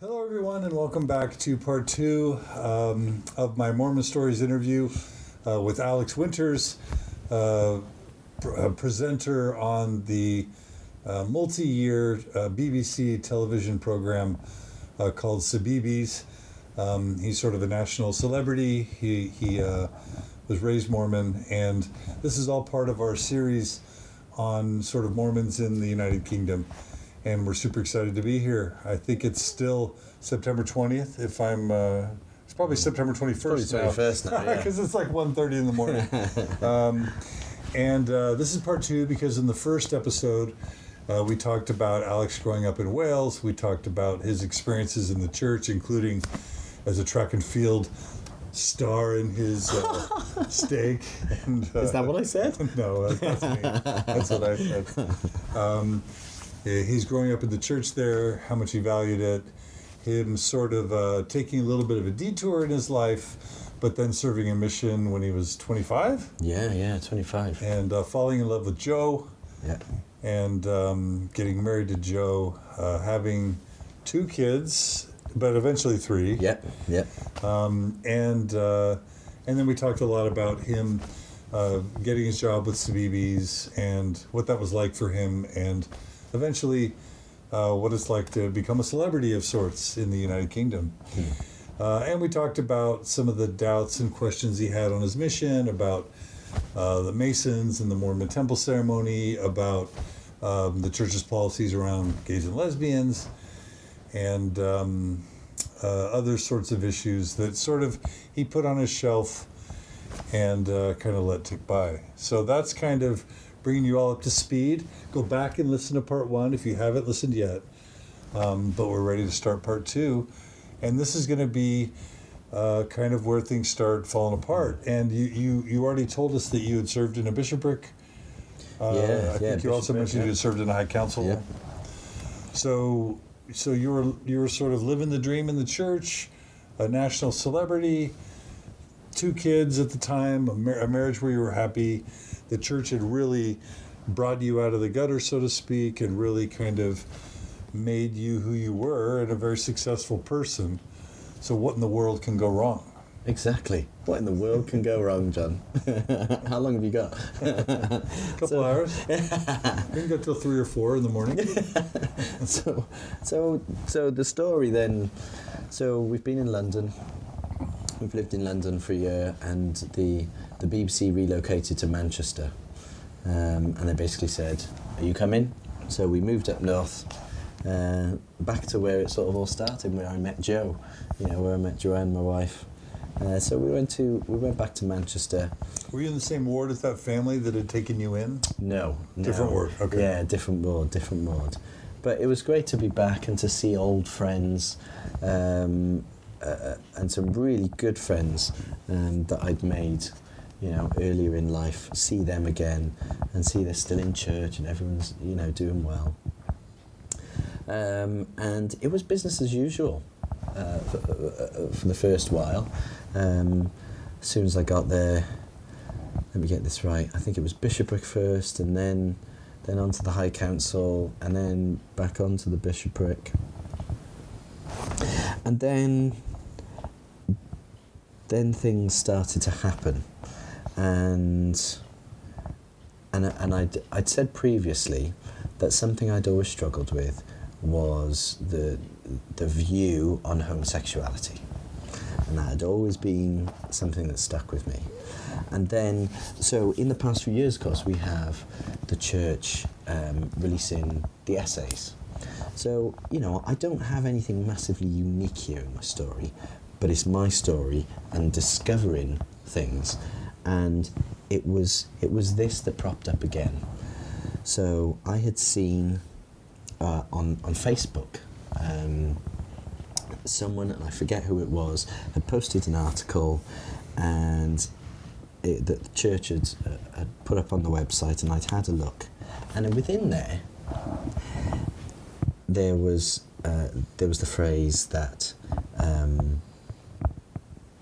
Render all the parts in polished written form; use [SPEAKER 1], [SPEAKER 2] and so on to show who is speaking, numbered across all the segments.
[SPEAKER 1] Hello, everyone, and welcome back to part two of my Mormon Stories interview with Alex Winters, a presenter on the multi-year BBC television program called CBeebies. He's sort of a national celebrity. He was raised Mormon, and this is all part of our series on sort of Mormons in the United Kingdom. And we're super excited to be here. I think it's still September 20th. If I'm, it's probably September 21st now.
[SPEAKER 2] 21st now, yeah.
[SPEAKER 1] Because it's like 1:30 in the morning. This is part two because in the first episode, we talked about Alex growing up in Wales. We talked about his experiences in the church, including as a track and field star in his stake. And,
[SPEAKER 2] Is that what I said?
[SPEAKER 1] No, that's me. That's what I said. He's growing up in the church there, how much he valued it, him sort of taking a little bit of a detour in his life, but then serving a mission when he was 25.
[SPEAKER 2] Yeah, 25.
[SPEAKER 1] And falling in love with Joe.
[SPEAKER 2] Yeah.
[SPEAKER 1] And getting married to Joe, having 2 kids, but eventually 3.
[SPEAKER 2] Yep.
[SPEAKER 1] And then we talked a lot about him getting his job with CBeebies and what that was like for him, and eventually what it's like to become a celebrity of sorts in the United Kingdom. And we talked about some of the doubts and questions he had on his mission, about the Masons and the Mormon temple ceremony, about the church's policies around gays and lesbians, and other sorts of issues that sort of he put on his shelf and kind of let tick by. So that's kind of bringing you all up to speed. Go back and listen to part 1 if you haven't listened yet. But we're ready to start part 2. And this is going to be kind of where things start falling apart. And you already told us that you had served in a bishopric. I think you also mentioned you had served in a high council.
[SPEAKER 2] Yeah.
[SPEAKER 1] So you were sort of living the dream in the church, a national celebrity, 2 kids at the time, a marriage where you were happy. The church had really brought you out of the gutter, so to speak, and really kind of made you who you were and a very successful person. So what in the world can go wrong?
[SPEAKER 2] Exactly. What in the world can go wrong, John? How long have you got?
[SPEAKER 1] A couple hours. We can go till 3 or 4 in the morning.
[SPEAKER 2] So the story then. So we've been in London. We've lived in London for a year, and the BBC relocated to Manchester, and they basically said, "Are you coming?" So we moved up north, back to where it sort of all started, where I met Joe, where I met Joanne, my wife. So we went back to Manchester.
[SPEAKER 1] Were you in the same ward as that family that had taken you in?
[SPEAKER 2] No.
[SPEAKER 1] Different ward. Okay.
[SPEAKER 2] Yeah, different ward. But it was great to be back and to see old friends. And some really good friends that I'd made, earlier in life. See them again, and see they're still in church, and everyone's, doing well. And it was business as usual for the first while. As soon as I got there, let me get this right. I think it was bishopric first, and then onto the High Council, and then back onto the bishopric, and then things started to happen, and I'd said previously that something I'd always struggled with was the view on homosexuality, and that had always been something that stuck with me. And then, so in the past few years, of course, we have the church releasing the essays. So, I don't have anything massively unique here in my story, but it's my story and discovering things, and it was this that propped up again. So I had seen on Facebook someone, and I forget who it was, had posted an article, and that the church had put up on the website, and I'd had a look, and within there was the phrase that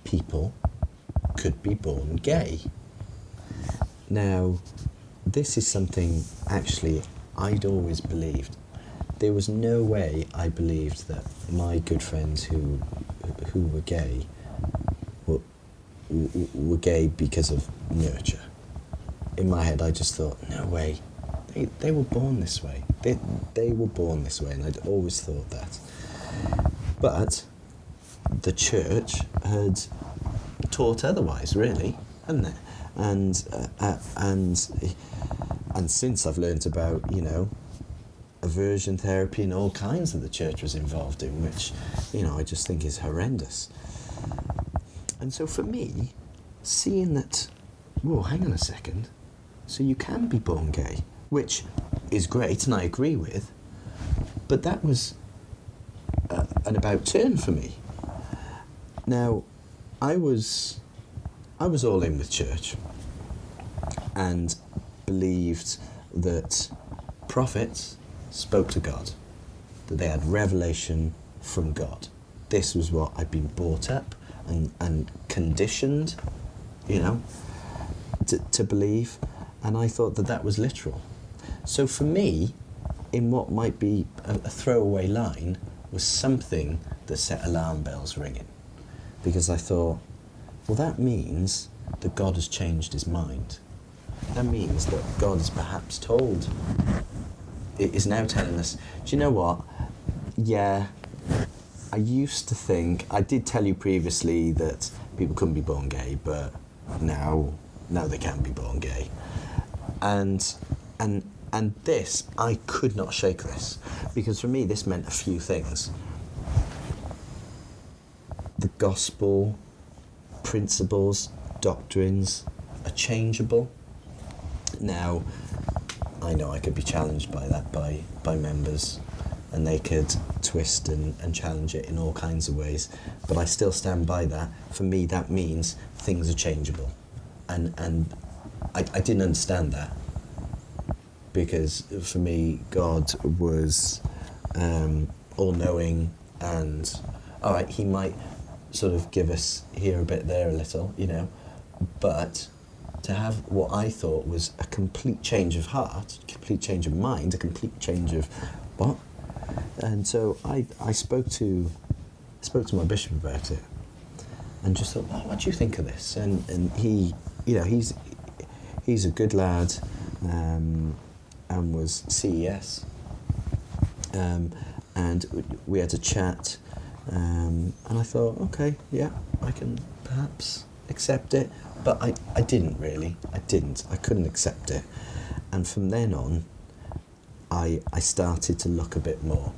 [SPEAKER 2] people could be born gay. Now, this is something actually I'd always believed, there was no way I believed that my good friends who were gay were gay because of nurture. In my head, I just thought, no way, they were born this way. They were born this way, and I'd always thought that. But the church had taught otherwise, really, hadn't it? And since I've learnt about, aversion therapy and all kinds that the church was involved in, which, I just think is horrendous. And so for me, seeing that, whoa, hang on a second, so you can be born gay, which is great and I agree with, but that was an about turn for me. Now, I was all in with church and believed that prophets spoke to God, that they had revelation from God. This was what I'd been brought up and conditioned, to believe, and I thought that was literal. So for me, in what might be a throwaway line, was something that set alarm bells ringing. Because I thought, well, that means that God has changed his mind. That means that God is perhaps is now telling us, do you know what? Yeah, I used to think, I did tell you previously that people couldn't be born gay, but now they can be born gay. And this, I could not shake this, because for me this meant a few things. The gospel, principles, doctrines are changeable. Now, I know I could be challenged by that by members, and they could twist and challenge it in all kinds of ways, but I still stand by that. For me, that means things are changeable, and I didn't understand that, because for me God was all-knowing, and all right, he might sort of give us here a bit, there a little, but to have what I thought was a complete change of heart, a complete change of mind, a complete change of what? And so I spoke to my bishop about it, and just thought, well, what do you think of this? And he, he's a good lad, and was CES, and we had a chat, and I thought, okay, yeah, I can perhaps accept it, but I didn't really. I couldn't accept it, and from then on, I started to look a bit more.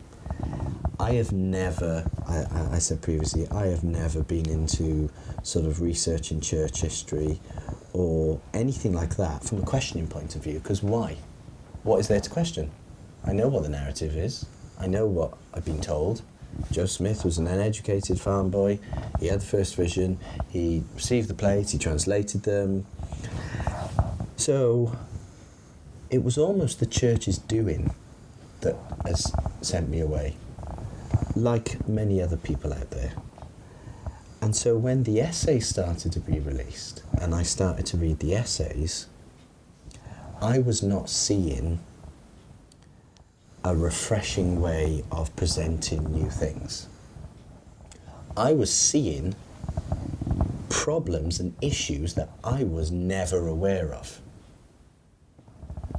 [SPEAKER 2] I have never, I said previously, I have never been into sort of researching church history or anything like that from a questioning point of view, because why? What is there to question? I know what the narrative is. I know what I've been told. Joe Smith was an uneducated farm boy. He had the first vision. He received the plates. He translated them. So it was almost the church's doing that has sent me away, like many other people out there. And so when the essays started to be released, and I started to read the essays, I was not seeing a refreshing way of presenting new things. I was seeing problems and issues that I was never aware of.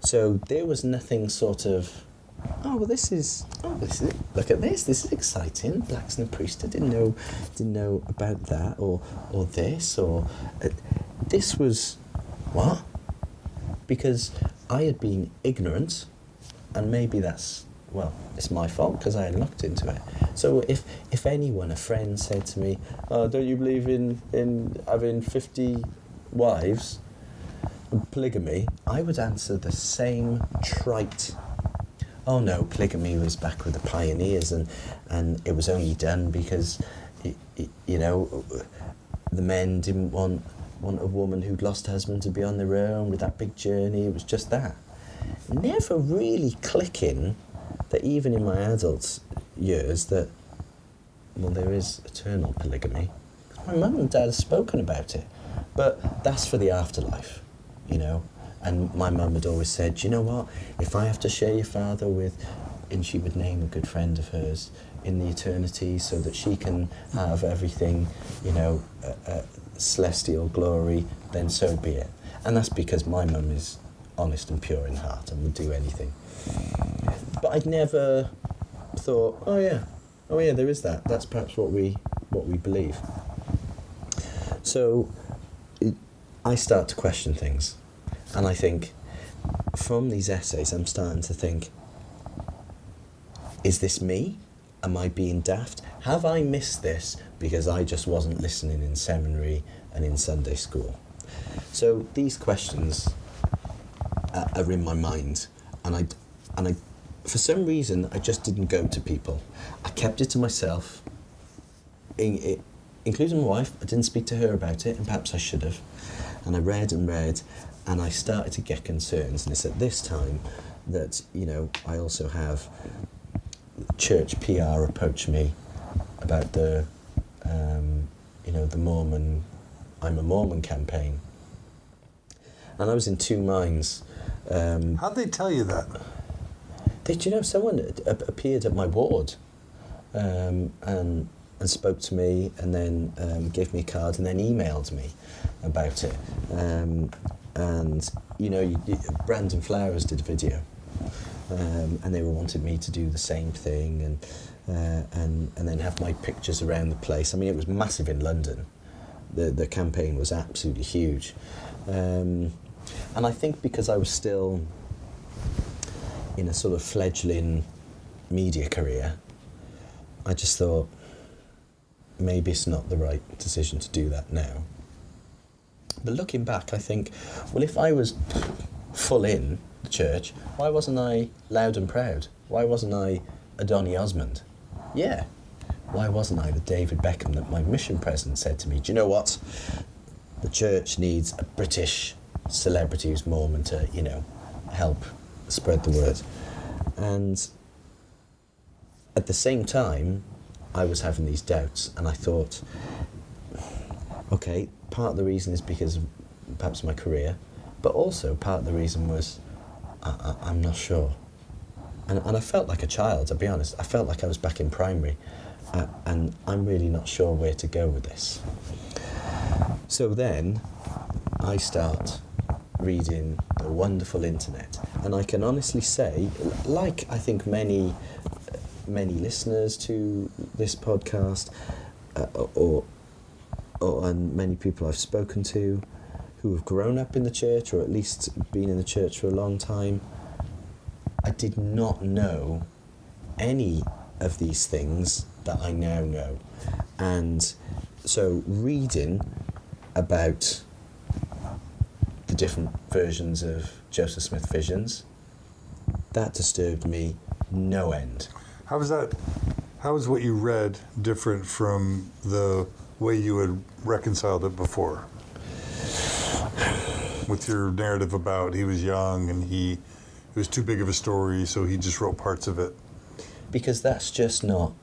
[SPEAKER 2] So there was nothing sort of, this is it. Look at this is exciting. Blacks in the priesthood, didn't know about that, or this, or this was what? Because I had been ignorant, and maybe that's, it's my fault because I hadn't looked into it. So if anyone, a friend, said to me, don't you believe in having 50 wives and polygamy, I would answer the same trite, oh no, polygamy was back with the pioneers, and it was only done because, the men didn't want a woman who'd lost her husband to be on their own with that big journey. It was just that. Never really clicking that even in my adult years that, there is eternal polygamy. My mum and dad have spoken about it, but that's for the afterlife, And my mum had always said, you know what, if I have to share your father with and she would name a good friend of hers in the eternity so that she can have everything, celestial glory, then so be it. And that's because my mum is honest and pure in heart and would do anything. But I'd never thought, oh yeah, there is that. That's perhaps what we believe. So I start to question things, and I think from these essays I'm starting to think, is this me? Am I being daft? Have I missed this because I just wasn't listening in seminary and in Sunday school? So these questions are in my mind, and I for some reason I just didn't go to people. I kept it to myself, including my wife. I didn't speak to her about it, and perhaps I should have. And I read, and I started to get concerns. And it's at this time that, I also have church PR approach me about the Mormon, I'm a Mormon campaign. And I was in two minds.
[SPEAKER 1] How'd they tell you that?
[SPEAKER 2] Someone appeared at my ward and spoke to me, and then gave me a card, and then emailed me about it. Brandon Flowers did a video, and they were wanting me to do the same thing, and then have my pictures around the place. I mean, it was massive in London. The campaign was absolutely huge, and I think because I was still in a sort of fledgling media career, I just thought maybe it's not the right decision to do that now. But looking back, I think, well, if I was full in the church, why wasn't I loud and proud? Why wasn't I a Donny Osmond? Yeah. Why wasn't I the David Beckham that my mission president said to me, do you know what? The church needs a British celebrity who's Mormon to, help spread the word. And at the same time, I was having these doubts, and I thought, okay, part of the reason is because of perhaps my career, but also part of the reason was I'm not sure. And I felt like a child, I'll be honest. I felt like I was back in primary, and I'm really not sure where to go with this. So then I start reading the wonderful internet, and I can honestly say, like I think many listeners to this podcast, and many people I've spoken to who have grown up in the church, or at least been in the church for a long time, I did not know any of these things that I now know. And so reading about the different versions of Joseph Smith visions, that disturbed me no end.
[SPEAKER 1] How was what you read different from the way you had reconciled it before? With your narrative about he was young and it was too big of a story, so he just wrote parts of it.
[SPEAKER 2] Because that's just not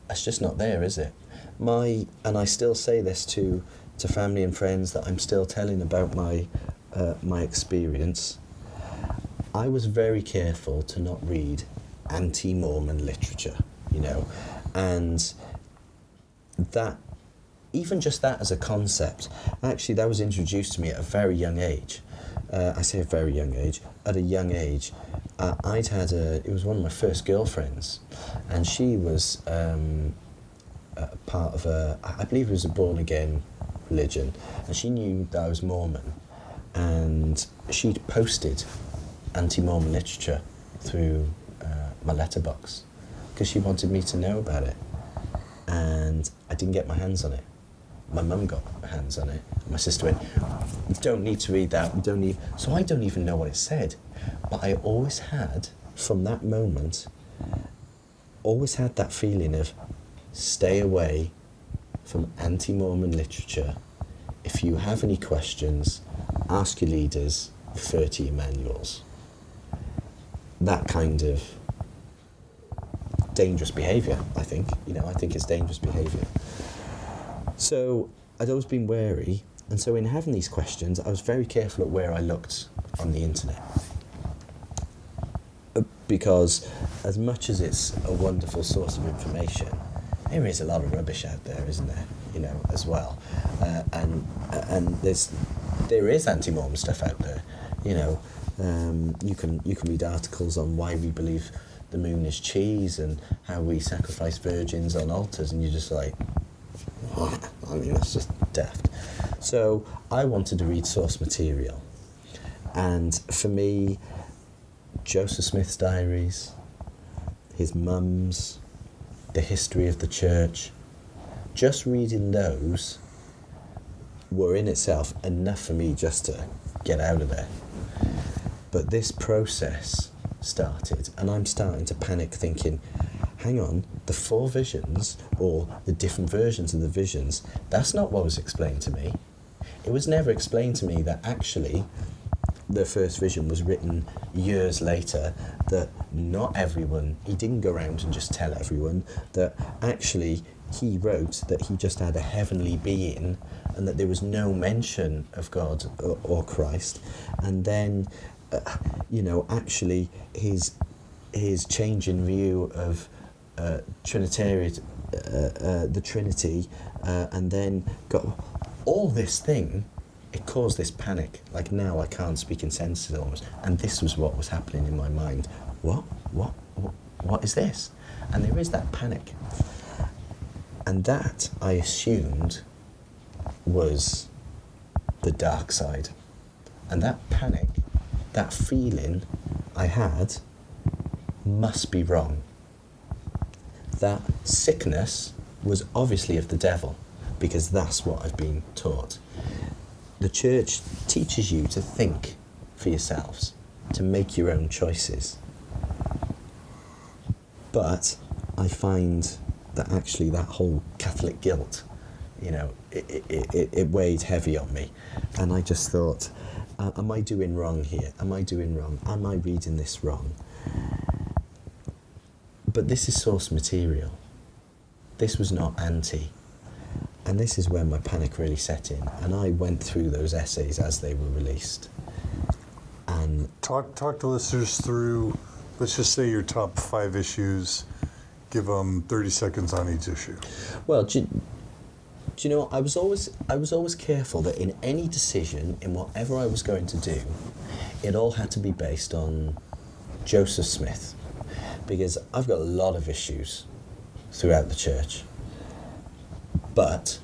[SPEAKER 2] there, is it? And I still say this to family and friends that I'm still telling about my experience. I was very careful to not read anti-Mormon literature, and that, even just that as a concept, actually that was introduced to me at a very young age. I say a very young age. At a young age, it was one of my first girlfriends, and she was part of I believe it was a born-again religion, and she knew that I was Mormon, and she'd posted anti-Mormon literature through my letterbox because she wanted me to know about it, and I didn't get my hands on it. My mum got her hands on it. My sister went, "You don't need to read that. So I don't even know what it said. But I always had, from that moment, that feeling of stay away from anti-Mormon literature. If you have any questions, ask your leaders, refer to your manuals. That kind of dangerous behaviour, I think. I think it's dangerous behaviour. So I'd always been wary, and so in having these questions, I was very careful at where I looked on the internet. because as much as it's a wonderful source of information, there is a lot of rubbish out there, isn't there? You know, as well, and there is anti-Mormon stuff out there. You know, you can read articles on why we believe the moon is cheese and how we sacrifice virgins on altars, and you're just like, what? I mean, that's just daft. So I wanted to read source material, and for me, Joseph Smith's diaries, his mum's, the history of the church, just reading those were in itself enough for me just to get out of there. But this process started, and I'm starting to panic thinking, hang on, the 4 visions, or the different versions of the visions, that's not what was explained to me. It was never explained to me that actually the first vision was written years later, that not everyone, he didn't go around and just tell everyone, that actually he wrote that he just had a heavenly being and that there was no mention of God or Christ. And then, actually his change in view of Trinitarian, the Trinity, and then got all this thing. It caused this panic. Like, now I can't speak in sentences almost. And this was what was happening in my mind. What is this? And there is that panic. And that, I assumed, was the dark side. And that panic, that feeling I had, must be wrong. That sickness was obviously of the devil, because that's what I've been taught. The church teaches you to think for yourselves, to make your own choices. But I find that actually that whole Catholic guilt, it weighed heavy on me. And I just thought, am I doing wrong here? Am I doing wrong? Am I reading this wrong? But this is source material. This was not anti. And this is when my panic really set in, and I went through those essays as they were released. And
[SPEAKER 1] talk to listeners through, let's just say, your top 5 issues. Give them 30 seconds on each issue.
[SPEAKER 2] Well, do you know what? I was always careful that in any decision, in whatever I was going to do, it all had to be based on Joseph Smith, because I've got a lot of issues throughout the church. But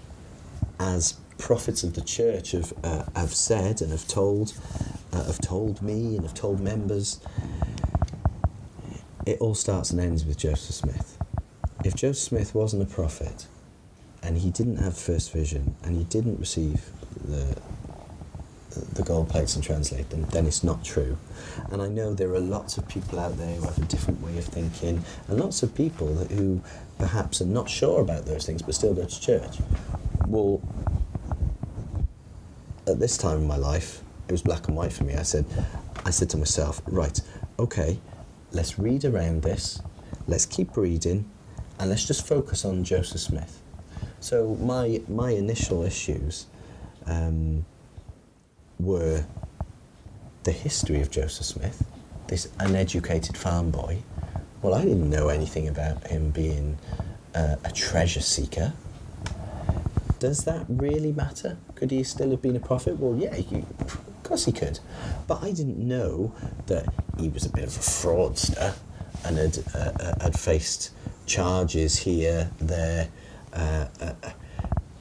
[SPEAKER 2] as prophets of the church have said and have told me and have told members, it all starts and ends with Joseph Smith. If Joseph Smith wasn't a prophet, and he didn't have first vision, and he didn't receive the gold plates and translate them, then it's not true. And I know there are lots of people out there who have a different way of thinking, and lots of people who perhaps are not sure about those things but still go to church. Well, at this time in my life, it was black and white for me. I said to myself, right, okay, let's read around this, let's keep reading, and let's just focus on Joseph Smith. So my initial issues were the history of Joseph Smith, this uneducated farm boy. Well, I didn't know anything about him being a treasure seeker. Does that really matter? Could he still have been a prophet? Well, yeah, of course he could. But I didn't know that he was a bit of a fraudster and had faced charges here, there.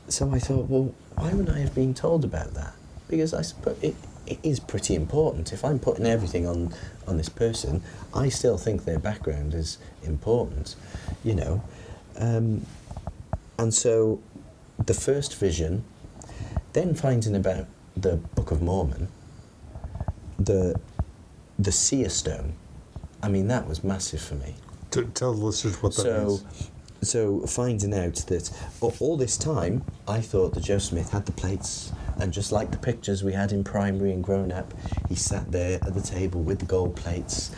[SPEAKER 2] So I thought, well, why wouldn't I have been told about that? Because I suppose it is pretty important. If I'm putting everything on this person, I still think their background is important, And so the first vision, then finding about the Book of Mormon, the seer stone, I mean, that was massive for me.
[SPEAKER 1] Tell the listeners what that means.
[SPEAKER 2] So finding out that all this time, I thought that Joseph Smith had the plates, and just like the pictures we had in primary and grown up, he sat there at the table with the gold plates,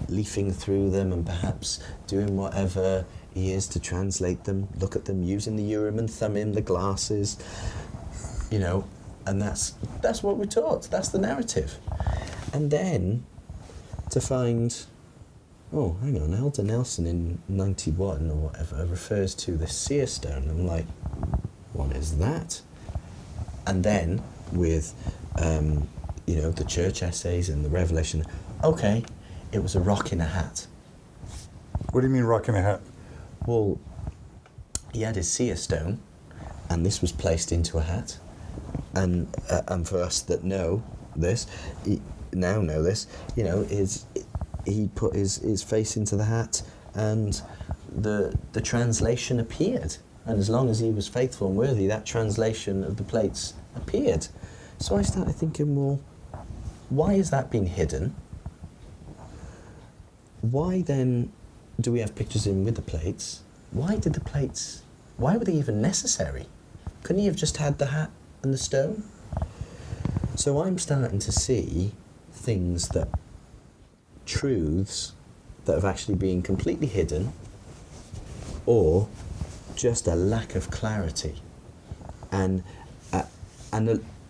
[SPEAKER 2] leafing through them and perhaps doing whatever he is to translate them, look at them, using the Urim and Thummim, the glasses, and that's what we're taught. That's the narrative. And then to find oh, hang on, Elder Nelson in 91 or whatever refers to the seer stone. I'm like, what is that? And then with, the church essays and the revelation, okay, it was a rock in a hat.
[SPEAKER 1] What do you mean rock in a hat?
[SPEAKER 2] Well, he had his seer stone, and this was placed into a hat. And for us that know this, he put his face into the hat, and the translation appeared. And as long as he was faithful and worthy, that translation of the plates appeared. So I started thinking, well, why has that been hidden? Why then do we have pictures in with the plates? Why were they even necessary? Couldn't he have just had the hat and the stone? So I'm starting to see truths that have actually been completely hidden, or just a lack of clarity. And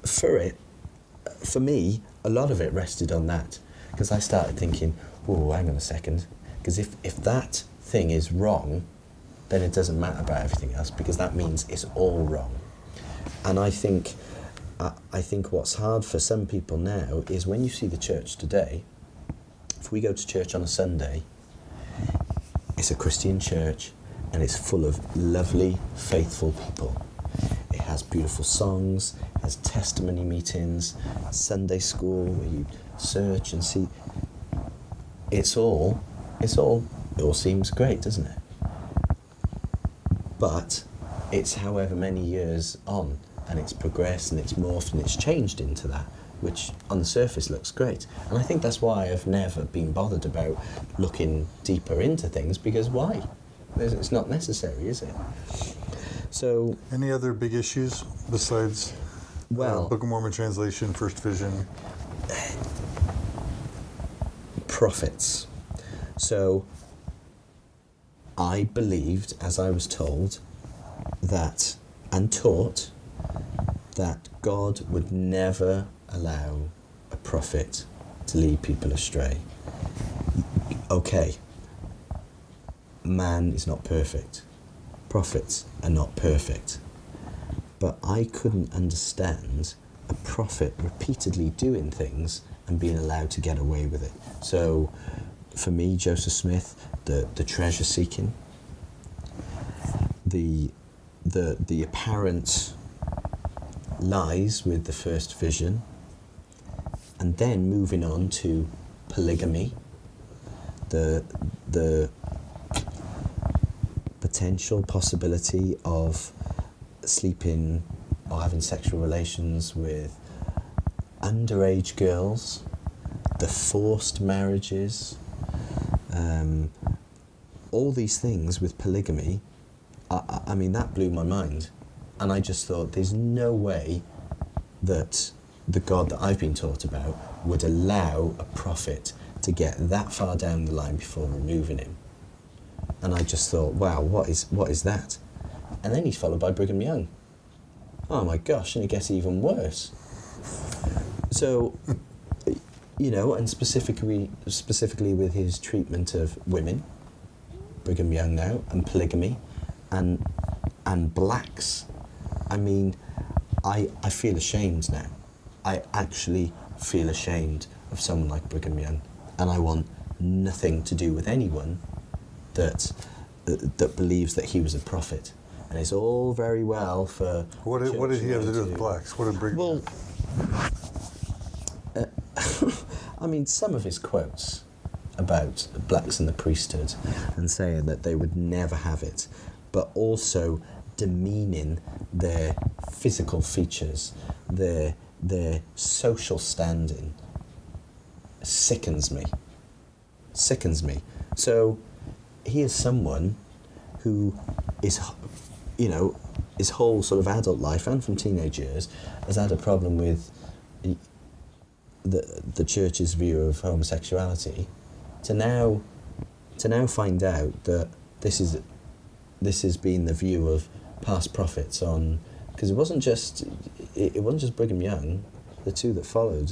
[SPEAKER 2] for me, a lot of it rested on that, because I started thinking, oh, hang on a second, because if that thing is wrong, then it doesn't matter about everything else, because that means it's all wrong. And I think what's hard for some people now is when you see the church today. If we go to church on a Sunday, it's a Christian church, and it's full of lovely, faithful people. It has beautiful songs, it has testimony meetings, Sunday school where you search and see. It all seems great, doesn't it? But it's however many years on, and it's progressed and it's morphed and it's changed into that, which on the surface looks great. And I think that's why I've never been bothered about looking deeper into things, because why? It's not necessary, is it? So,
[SPEAKER 1] any other big issues besides Book of Mormon translation, First Vision?
[SPEAKER 2] Prophets. So I believed, as I was told, that and taught that God would never allow a prophet to lead people astray. Okay, man is not perfect. Prophets are not perfect. But I couldn't understand a prophet repeatedly doing things and being allowed to get away with it. So, for me, Joseph Smith, the treasure seeking, the apparent lies with the first vision, and then moving on to polygamy, the potential possibility of sleeping or having sexual relations with underage girls, the forced marriages, all these things with polygamy. I mean, that blew my mind. And I just thought, there's no way that the God that I've been taught about would allow a prophet to get that far down the line before removing him. And I just thought, wow, what is that? And then he's followed by Brigham Young. Oh my gosh, and it gets even worse. So, and specifically with his treatment of women, Brigham Young now, and polygamy, and blacks. I mean, I feel ashamed now. I actually feel ashamed of someone like Brigham Young, and I want nothing to do with anyone that believes that he was a prophet. And it's all very well for...
[SPEAKER 1] What did he have to do with blacks? What did Brigham...
[SPEAKER 2] I mean, some of his quotes about blacks and the priesthood and saying that they would never have it, but also demeaning their physical features, their social standing, sickens me. So he is someone who is, his whole sort of adult life and from teenage years has had a problem with the church's view of homosexuality, to now find out that this has been the view of past prophets on, because it wasn't just Brigham Young, the two that followed,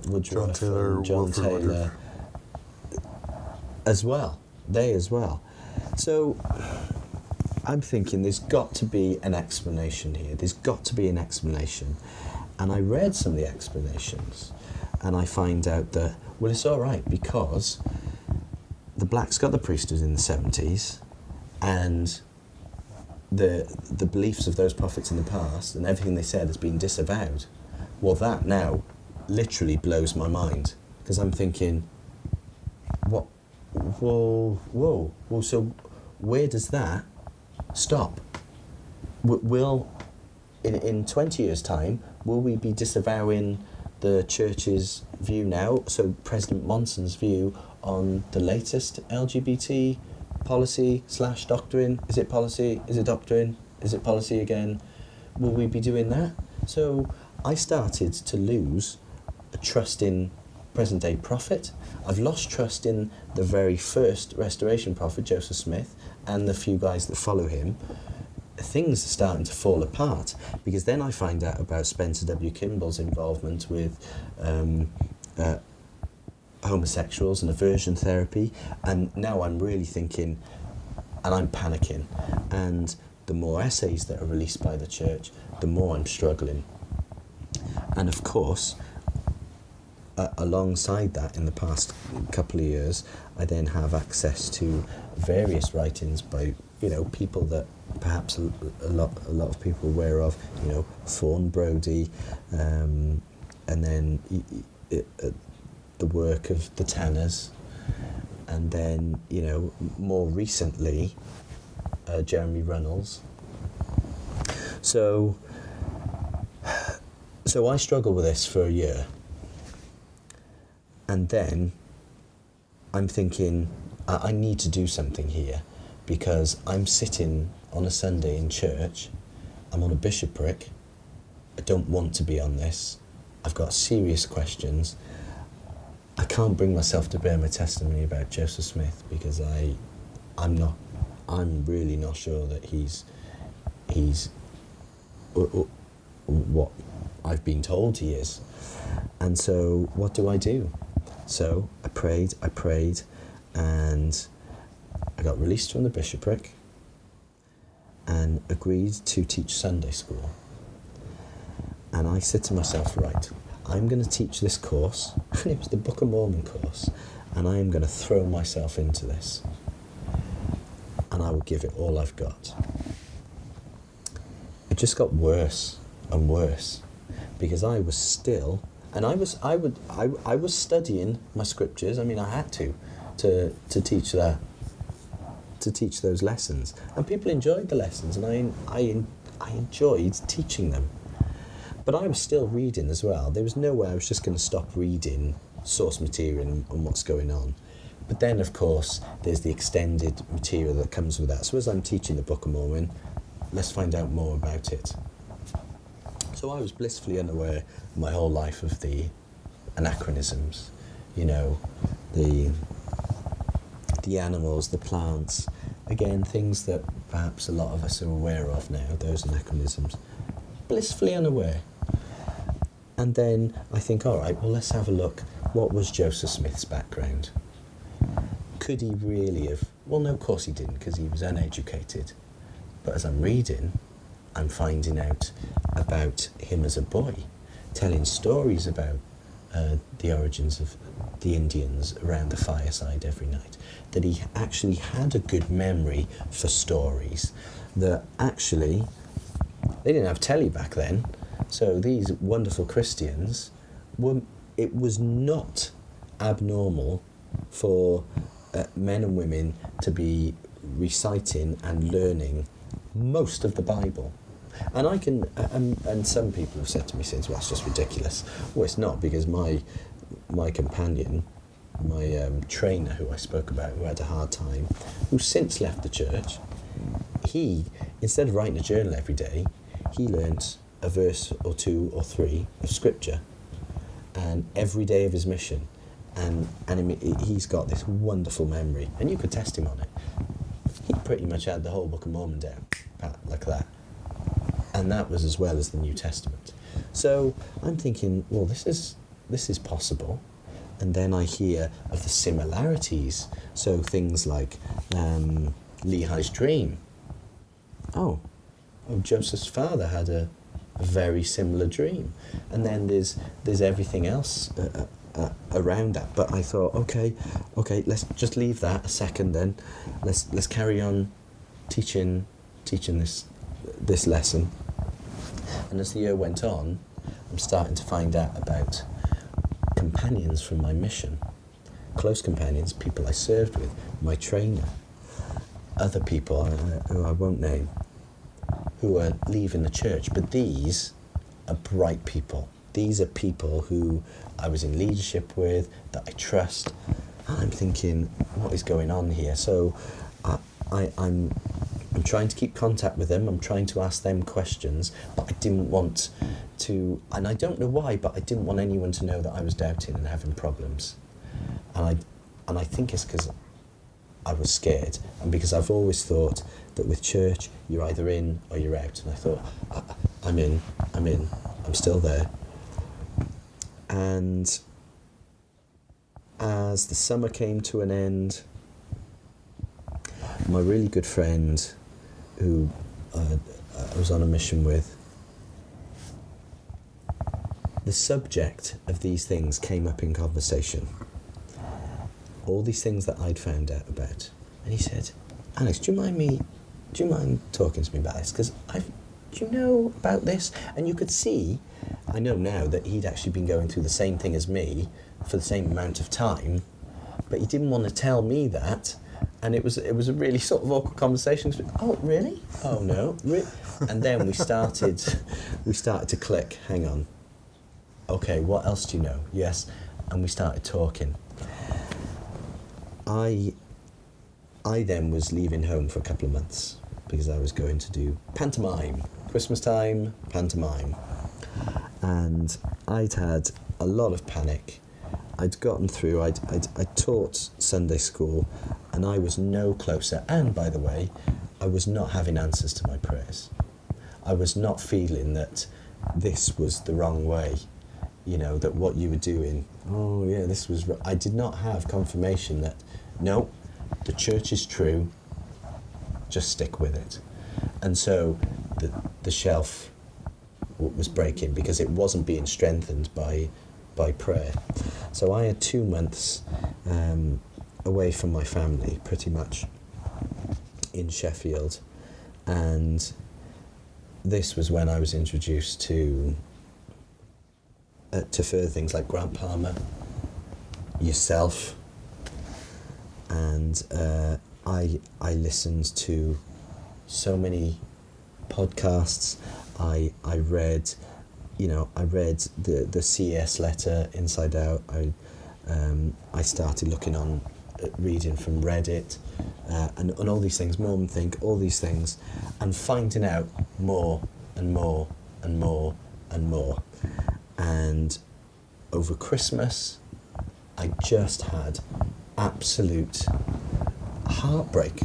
[SPEAKER 2] Woodruff,
[SPEAKER 1] John Taylor,
[SPEAKER 2] John
[SPEAKER 1] Wilford
[SPEAKER 2] Taylor,
[SPEAKER 1] Woodruff.
[SPEAKER 2] as well. They as well. So I'm thinking there's got to be an explanation here. There's got to be an explanation. And I read some of the explanations, and I find out that, well, it's all right because the blacks got the priesthood in the 70s, and the beliefs of those prophets in the past and everything they said has been disavowed. Well, that now literally blows my mind, because I'm thinking, what? Whoa. Well, so where does that stop? Will, in 20 years' time, will we be disavowing the church's view now? So President Monson's view on the latest LGBT policy / doctrine. Is it policy? Is it doctrine? Is it policy again? Will we be doing that? So I started to lose a trust in present-day prophet. I've lost trust in the very first Restoration prophet, Joseph Smith, and the few guys that follow him. Things are starting to fall apart, because then I find out about Spencer W. Kimball's involvement with homosexuals and aversion therapy, and now I'm really thinking, and I'm panicking, and the more essays that are released by the church, the more I'm struggling. And of course, alongside that, in the past couple of years, I then have access to various writings by, people that perhaps a lot of people are aware of, Fawn Brodie, and then the work of the Tanners, and then, more recently, Jeremy Runnels. So I struggled with this for a year. And then I'm thinking, I need to do something here, because I'm sitting on a Sunday in church, I'm on a bishopric, I don't want to be on this, I've got serious questions, I can't bring myself to bear my testimony about Joseph Smith, because I'm really not sure that he's what I've been told he is. And so what do? So I prayed, and I got released from the bishopric and agreed to teach Sunday school. And I said to myself, right, I'm going to teach this course, and it was the Book of Mormon course, and I am going to throw myself into this, and I will give it all I've got. It just got worse and worse, because I was still, and I was studying my scriptures. I mean, I had to teach that, to teach those lessons, and people enjoyed the lessons, and I enjoyed teaching them. But I was still reading as well. There was no way I was just going to stop reading source material and what's going on. But then, of course, there's the extended material that comes with that. So as I'm teaching the Book of Mormon, let's find out more about it. So I was blissfully unaware my whole life of the anachronisms, the animals, the plants, again, things that perhaps a lot of us are aware of now, those anachronisms. Blissfully unaware. And then I think, all right, well, let's have a look. What was Joseph Smith's background? Could he really have... Well, no, of course he didn't, because he was uneducated. But as I'm reading, I'm finding out about him as a boy, telling stories about the origins of the Indians around the fireside every night, that he actually had a good memory for stories, that actually... They didn't have telly back then, so these wonderful Christians, it was not abnormal for men and women to be reciting and learning most of the Bible. And I can, and some people have said to me since, well, it's just ridiculous. Well, it's not, because my companion, my trainer who I spoke about, who had a hard time, who's since left the church, he, instead of writing a journal every day, he learnt a verse or two or three of scripture, and every day of his mission, and he's got this wonderful memory, and you could test him on it. He pretty much had the whole Book of Mormon down, like that, and that was as well as the New Testament. So I'm thinking, well, this is possible. And then I hear of the similarities. So things like Lehi's dream. Oh, Joseph's father had a very similar dream. And then there's everything else around that. But I thought, okay, let's just leave that a second then. Let's carry on teaching this lesson. And as the year went on, I'm starting to find out about companions from my mission, close companions, people I served with, my trainer, other people who I won't name, who are leaving the church. But these are bright people. These are people who I was in leadership with, that I trust. And I'm thinking, what is going on here? So I'm trying to keep contact with them. I'm trying to ask them questions, but I didn't want to, and I don't know why, but I didn't want anyone to know that I was doubting and having problems. And I think it's because I was scared, and because I've always thought that with church, you're either in or you're out. And I thought, I'm in, I'm still there. And as the summer came to an end, my really good friend, who I was on a mission with, the subject of these things came up in conversation. All these things that I'd found out about. And he said, Alex, do you mind talking to me about this? Because do you know about this? And you could see, I know now that he'd actually been going through the same thing as me for the same amount of time, but he didn't want to tell me that. And it was a really sort of awkward conversation. Oh, really? Oh, no. And then we started to click. Hang on. Okay, what else do you know? Yes. And we started talking. I then was leaving home for a couple of months because I was going to do pantomime. Christmas time, pantomime. And I'd had a lot of panic. I'd gotten through, I'd taught Sunday school, and I was no closer. And by the way, I was not having answers to my prayers. I was not feeling that this was the wrong way, that what you were doing, oh yeah, this was, I did not have confirmation that, no, the church is true, just stick with it. And so the shelf was breaking because it wasn't being strengthened by prayer. So I had 2 months away from my family, pretty much, in Sheffield, and this was when I was introduced to further things like Grant Palmer, yourself, and I listened to so many podcasts. I read the CS letter inside out. I started looking on, reading from Reddit, and all these things, Mormon Think, all these things, and finding out more and more and more and more. And over Christmas, I just had absolute heartbreak,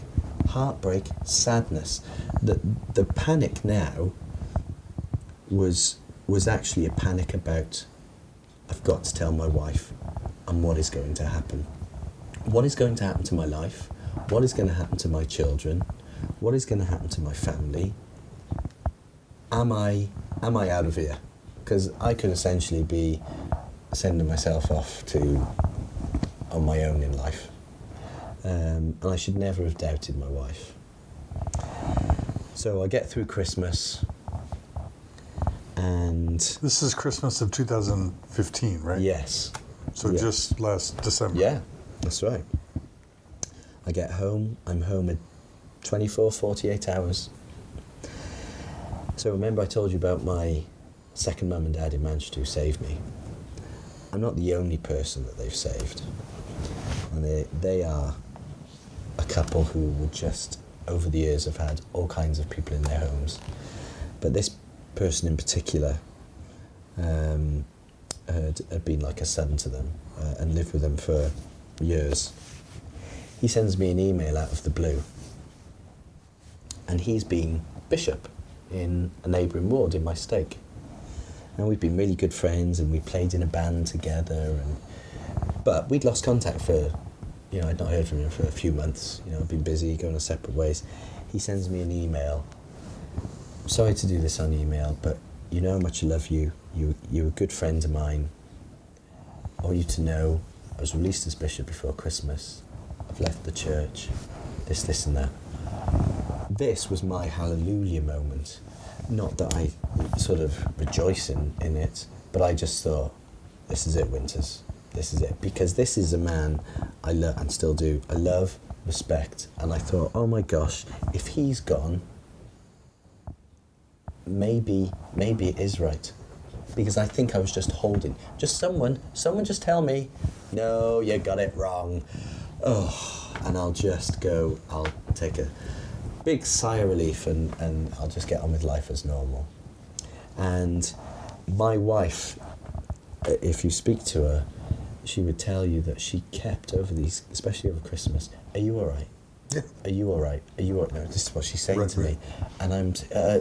[SPEAKER 2] sadness. The panic now was actually a panic about, I've got to tell my wife, and what is going to happen. What is going to happen to my life? What is going to happen to my children? What is going to happen to my family? Am I out of here? Because I could essentially be sending myself off on my own in life. And I should never have doubted my wife. So I get through Christmas, and
[SPEAKER 1] This is Christmas of 2015, right?
[SPEAKER 2] yes.
[SPEAKER 1] So
[SPEAKER 2] yeah.
[SPEAKER 1] just last December.
[SPEAKER 2] Yeah, that's right. I get home, I'm home in 24, 48 hours. So remember I told you about my second mum and dad in Manchester who saved me. I'm not the only person that they've saved. And they are a couple who would just, over the years, have had all kinds of people in their homes. But this person in particular had been like a son to them and lived with them for years. He sends me an email out of the blue, and he's been bishop in a neighbouring ward in my stake. And we've been really good friends, and we played in a band together, and But we'd lost contact for, I'd not heard from him for a few months. I'd been busy, going our separate ways. He sends me an email. Sorry to do this on email, but you know how much I love you. You're a good friend of mine. I want you to know I was released as bishop before Christmas. I've left the church. This and that. This was my hallelujah moment. Not that I sort of rejoice in it, but I just thought, this is it, Winters. This is it. Because this is a man I love and still do. I love, respect, and I thought, oh my gosh, if he's gone, maybe it is right. Because I think I was just holding. Just someone just tell me, no, you got it wrong. Oh, and I'll take a big sigh of relief and I'll just get on with life as normal. And my wife, if you speak to her, she would tell you that she kept over these, especially over Christmas, are you all right?
[SPEAKER 1] Yeah.
[SPEAKER 2] Are you all right? Are you all right? No, this is what she's saying to me. And I'm,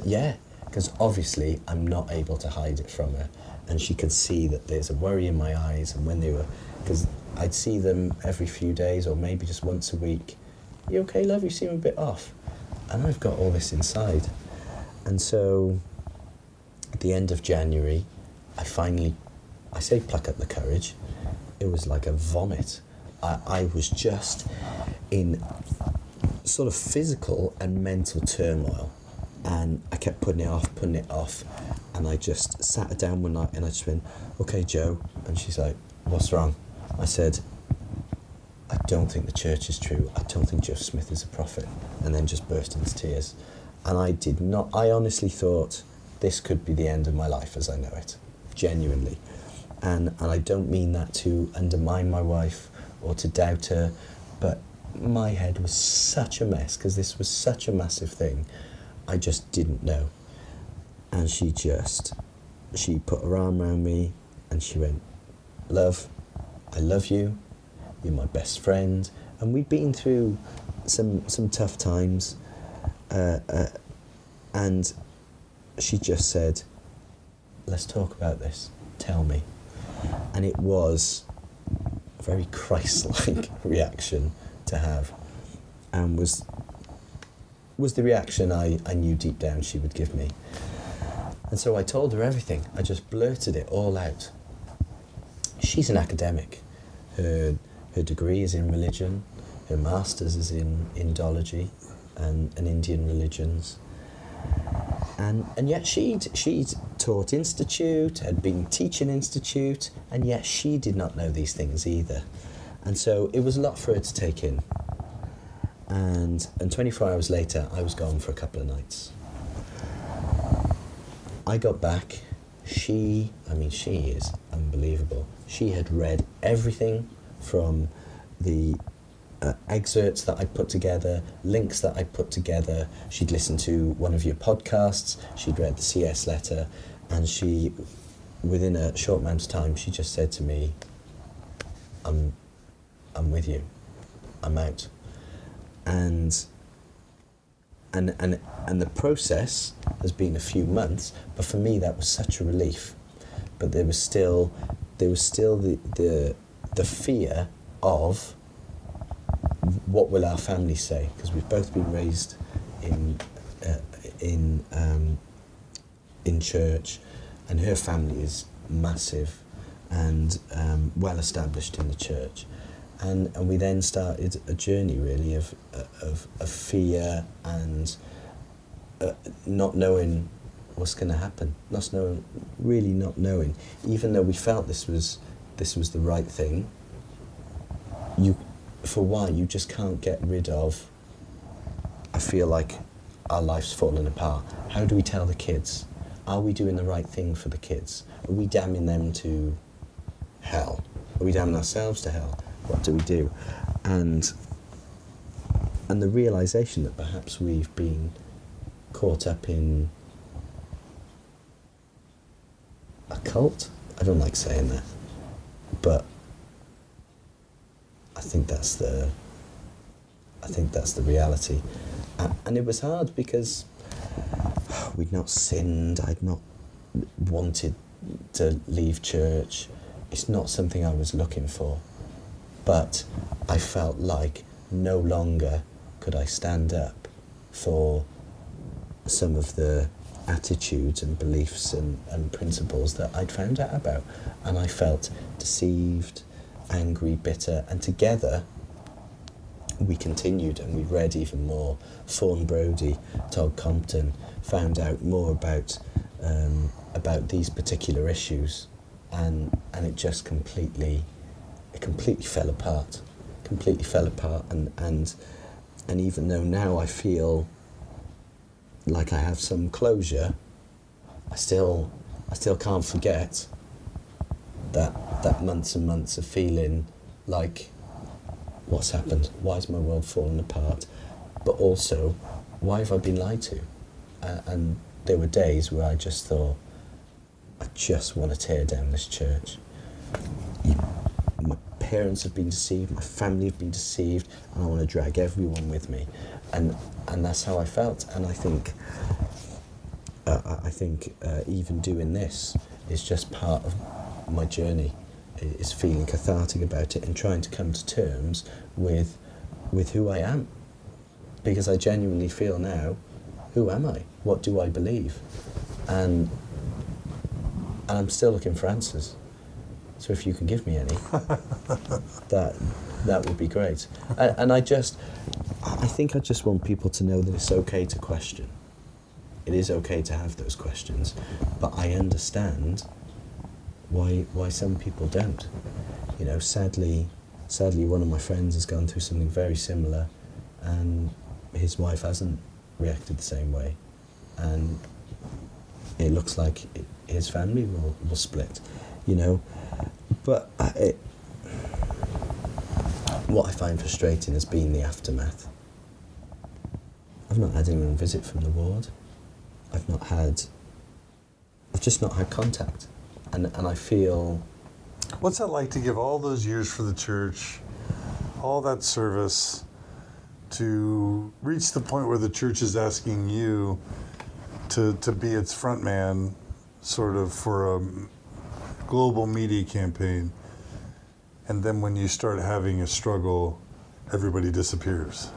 [SPEAKER 2] yeah, because obviously I'm not able to hide it from her. And she can see that there's a worry in my eyes. And when they were, because I'd see them every few days or maybe just once a week. You okay, love? You seem a bit off. And I've got all this inside. And so at the end of January, I say pluck up the courage. It was like a vomit. I was just in sort of physical and mental turmoil. And I kept putting it off. And I just sat her down one night and I just went, okay, Joe. And she's like, what's wrong? I said, I don't think the church is true. I don't think Jeff Smith is a prophet. And then just burst into tears. And I honestly thought this could be the end of my life as I know it. Genuinely. And I don't mean that to undermine my wife or to doubt her, but my head was such a mess because this was such a massive thing. I just didn't know. And she put her arm around me and she went, love, I love you. You're my best friend. And we'd been through some tough times. And she just said, let's talk about this. Tell me. And it was a very Christ-like reaction to have, and was the reaction I knew deep down she would give me. And so I told her everything. I just blurted it all out. She's an academic. Her degree is in religion. Her master's is in Indology and Indian religions. And yet she'd taught institute, had been teaching institute, and yet she did not know these things either. And so it was a lot for her to take in. And 24 hours later, I was gone for a couple of nights. I got back. She is unbelievable. She had read everything from the excerpts that I put together, links that I put together. She'd listened to one of your podcasts, she'd read the CS letter, and she, within a short amount of time, she just said to me, I'm with you. I'm out. And the process has been a few months, but for me that was such a relief. But there was still the fear of what will our family say, because we've both been raised in church, and her family is massive and well established in the church, and we then started a journey really of fear and not knowing what's going to happen, not knowing, even though we felt this was the right thing. For a while, you just can't get rid of, I feel like our life's falling apart. How do we tell the kids? Are we doing the right thing for the kids? Are we damning them to hell? Are we damning ourselves to hell? What do we do? And the realisation that perhaps we've been caught up in a cult? I don't like saying that, but I think that's the reality. And it was hard because we'd not sinned, I'd not wanted to leave church. It's not something I was looking for. but I felt like no longer could I stand up for some of the attitudes and beliefs and principles that I'd found out about. And I felt deceived, angry, bitter, and together we continued and we read even more. Fawn Brodie, Todd Compton, found out more about these particular issues, and it just completely fell apart. And even though now I feel like I have some closure, I still can't forget that months and months of feeling like, what's happened? Why has my world fallen apart? But also, why have I been lied to? And there were days where I just thought, I just want to tear down this church. My parents have been deceived, my family have been deceived, and I want to drag everyone with me. And that's how I felt. And I think even doing this is just part of my journey, is feeling cathartic about it and trying to come to terms with who I am. Because I genuinely feel now, who am I? What do I believe? And I'm still looking for answers. So if you can give me any, that would be great. And I think I just want people to know that it's okay to question. It is okay to have those questions, but I understand why some people don't. You know, sadly, one of my friends has gone through something very similar, and his wife hasn't reacted the same way, and it looks like his family will split. You know, but what I find frustrating has been the aftermath. I've not had anyone visit from the ward. I've just not had contact. And I feel...
[SPEAKER 1] What's that like to give all those years for the church, all that service, to reach the point where the church is asking you to be its front man, sort of, for a global media campaign, and then when you start having a struggle, everybody disappears?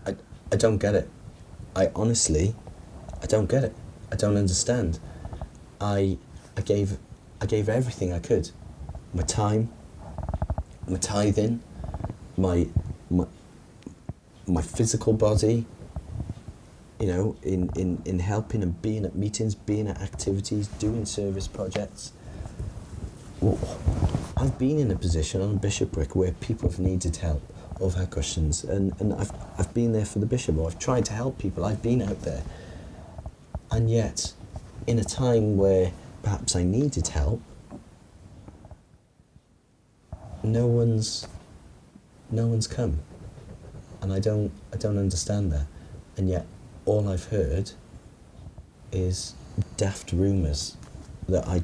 [SPEAKER 2] I don't get it. I don't get it. I don't understand. I gave everything I could. My time, my tithing, my physical body, you know, in helping and being at meetings, being at activities, doing service projects. Well, I've been in a position on a bishopric where people have needed help or have had questions, and I've been there for the bishop, or I've tried to help people. I've been out there. And yet, in a time where perhaps I needed help, no one's come. And I don't understand that. And yet all I've heard is daft rumours that I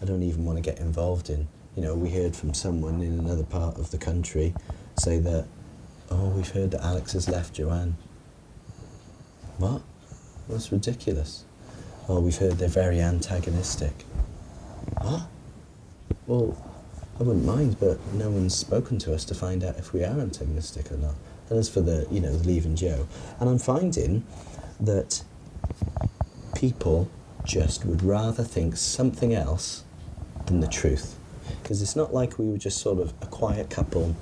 [SPEAKER 2] don't even want to get involved in. You know, we heard from someone in another part of the country say that, oh, we've heard that Alex has left Joanne. What? That's ridiculous. Oh, we've heard they're very antagonistic. What? Well, I wouldn't mind, but no one's spoken to us to find out if we are antagonistic or not. And as for the leaving Joe, and I'm finding that people just would rather think something else than the truth. Because it's not like we were just sort of a quiet couple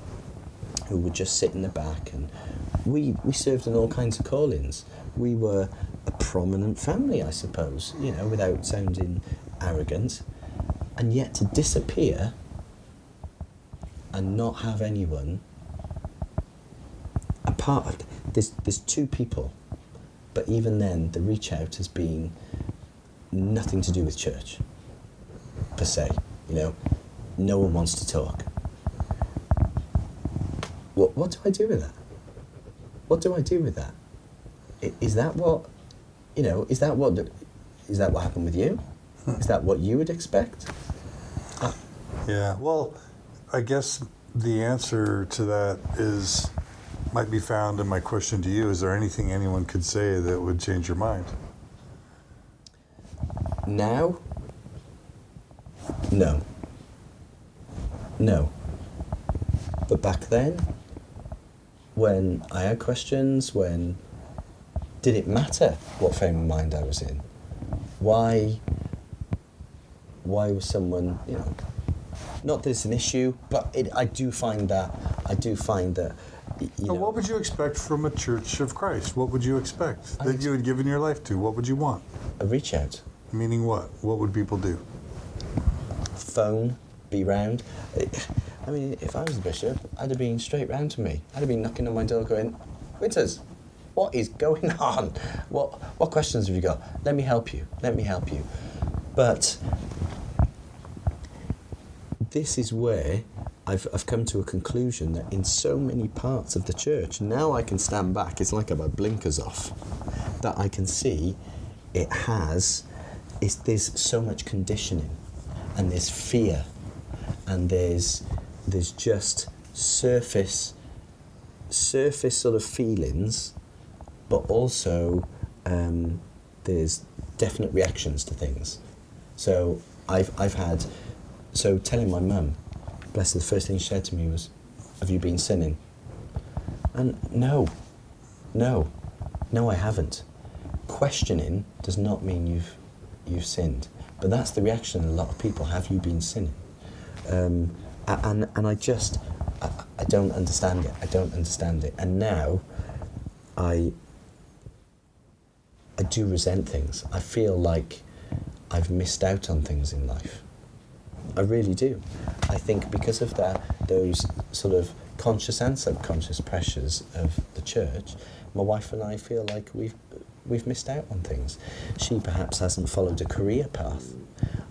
[SPEAKER 2] who would just sit in the back, and we served in all kinds of callings. We were a prominent family, I suppose, you know, without sounding arrogant. And yet to disappear and not have anyone a part of there's two people, but even then the reach out has been nothing to do with church per se. You know, no one wants to talk. What do I do with that? What do I do with that? Is that what happened with you? Is that what you would expect?
[SPEAKER 1] Yeah, well, I guess the answer to that might be found in my question to you. Is there anything anyone could say that would change your mind?
[SPEAKER 2] Now? No. But back then, when I had questions, did it matter what frame of mind I was in? Why was someone, not that it's an issue, but I do find that,
[SPEAKER 1] What would you expect from a Church of Christ? What would you expect that you had given your life to? What would you want?
[SPEAKER 2] A reach out.
[SPEAKER 1] Meaning what? What would people do?
[SPEAKER 2] Phone, be round. I mean, if I was the bishop, I'd have been straight round to me. I'd have been knocking on my door going, Winters, what is going on? What questions have you got? Let me help you. But this is where I've come to a conclusion that in so many parts of the church, now I can stand back, it's like I've had blinkers off, that I can see there's so much conditioning, and there's fear, and there's just surface sort of feelings, but also there's definite reactions to things. So telling my mum, bless her, the first thing she said to me was, have you been sinning? And no, I haven't. Questioning does not mean you've sinned, but that's the reaction a lot of people. Have you been sinning? And I don't understand it. And now I do resent things. I feel like I've missed out on things in life. I really do. I think because of those sort of conscious and subconscious pressures of the church, my wife and I feel like we've missed out on things. She perhaps hasn't followed a career path.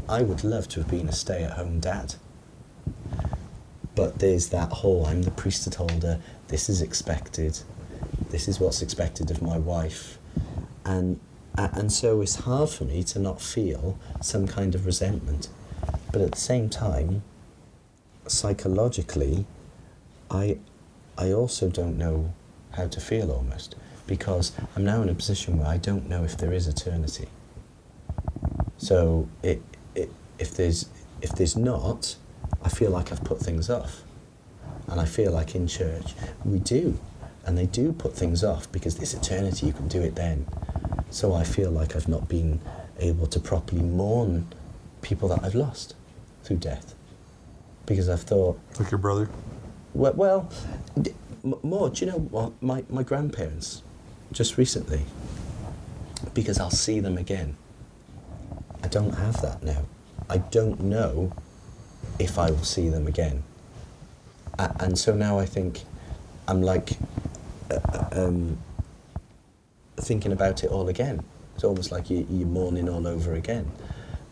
[SPEAKER 2] I would love to have been a stay-at-home dad. But there's that whole, I'm the priesthood holder, this is expected, this is what's expected of my wife. And so it's hard for me to not feel some kind of resentment. But at the same time, psychologically, I also don't know how to feel almost, because I'm now in a position where I don't know if there is eternity. So if there's not, I feel like I've put things off. And I feel like in church, we do. And they do put things off because this eternity, you can do it then. So I feel like I've not been able to properly mourn people that I've lost through death. Because I've thought...
[SPEAKER 1] Like your brother?
[SPEAKER 2] Well, more, do you know what? My grandparents, just recently, because I'll see them again. I don't have that now. I don't know if I will see them again. And so now I think I'm like thinking about it all again. It's almost like you're mourning all over again.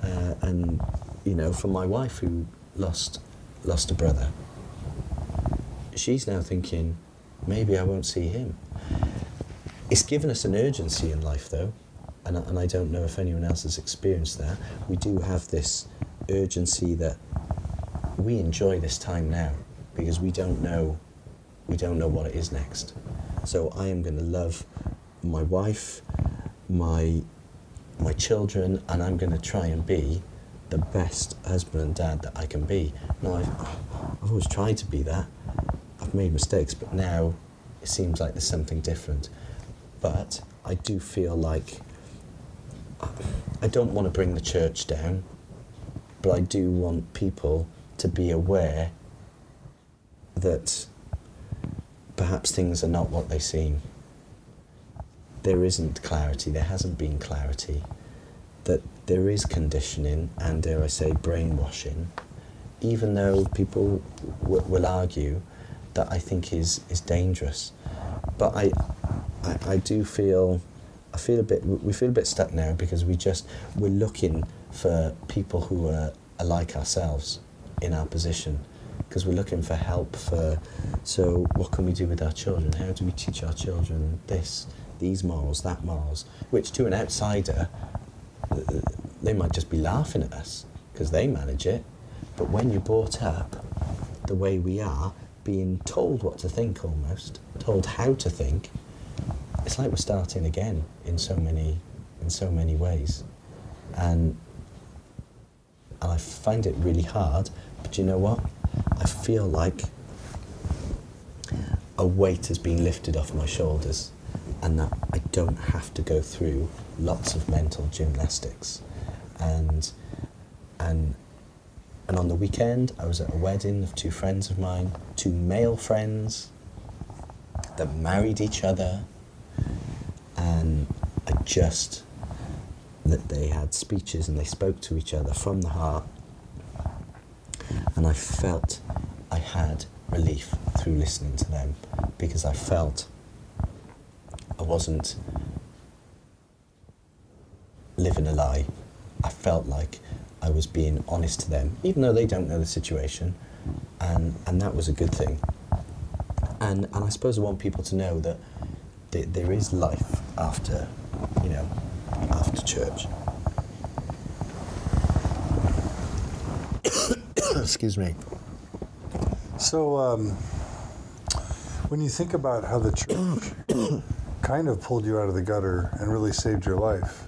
[SPEAKER 2] And, for my wife who lost a brother, she's now thinking, maybe I won't see him. It's given us an urgency in life, though, and I don't know if anyone else has experienced that. We do have this urgency that we enjoy this time now because we don't know what it is next. So I am going to love my wife, my children, and I'm going to try and be the best husband and dad that I can be. Now, I've always tried to be that. I've made mistakes, but now it seems like there's something different. But I do feel like I don't want to bring the church down, but I do want people to be aware that perhaps things are not what they seem. There isn't clarity, there hasn't been clarity, that there is conditioning and, dare I say, brainwashing, even though people will argue that I think is dangerous. But I do feel, we feel a bit stuck now because we're looking for people who are like ourselves in our position, because we're looking for help so what can we do with our children? How do we teach our children these morals, that morals, which to an outsider, they might just be laughing at us because they manage it. But when you're brought up the way we are, being told what to think almost, told how to think, it's like we're starting again in so many ways. And I find it really hard, but you know what? I feel like a weight has been lifted off my shoulders, and that I don't have to go through lots of mental gymnastics. And on the weekend, I was at a wedding of two friends of mine, two male friends that married each other, and that they had speeches and they spoke to each other from the heart, and I felt I had relief through listening to them, because I felt I wasn't living a lie. I felt like I was being honest to them, even though they don't know the situation, and that was a good thing. And I suppose I want people to know that there is life after, after church. Excuse me.
[SPEAKER 1] So, when you think about how the church kind of pulled you out of the gutter and really saved your life,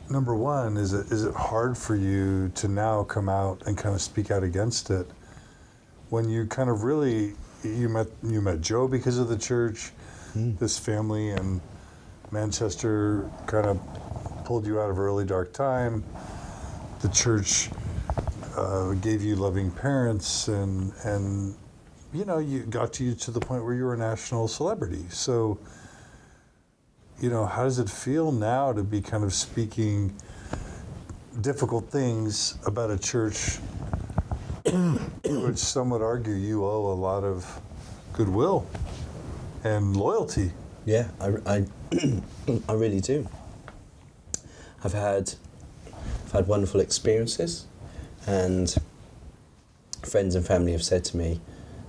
[SPEAKER 1] number one, is it hard for you to now come out and kind of speak out against it when you kind of really you met Joe because of the church, this family in Manchester kind of pulled you out of a really dark time. The church gave you loving parents, and you got you to the point where you were a national celebrity. So, how does it feel now to be kind of speaking difficult things about a church which some would argue you owe a lot of goodwill and loyalty?
[SPEAKER 2] Yeah, I really do. I've had wonderful experiences, and friends and family have said to me,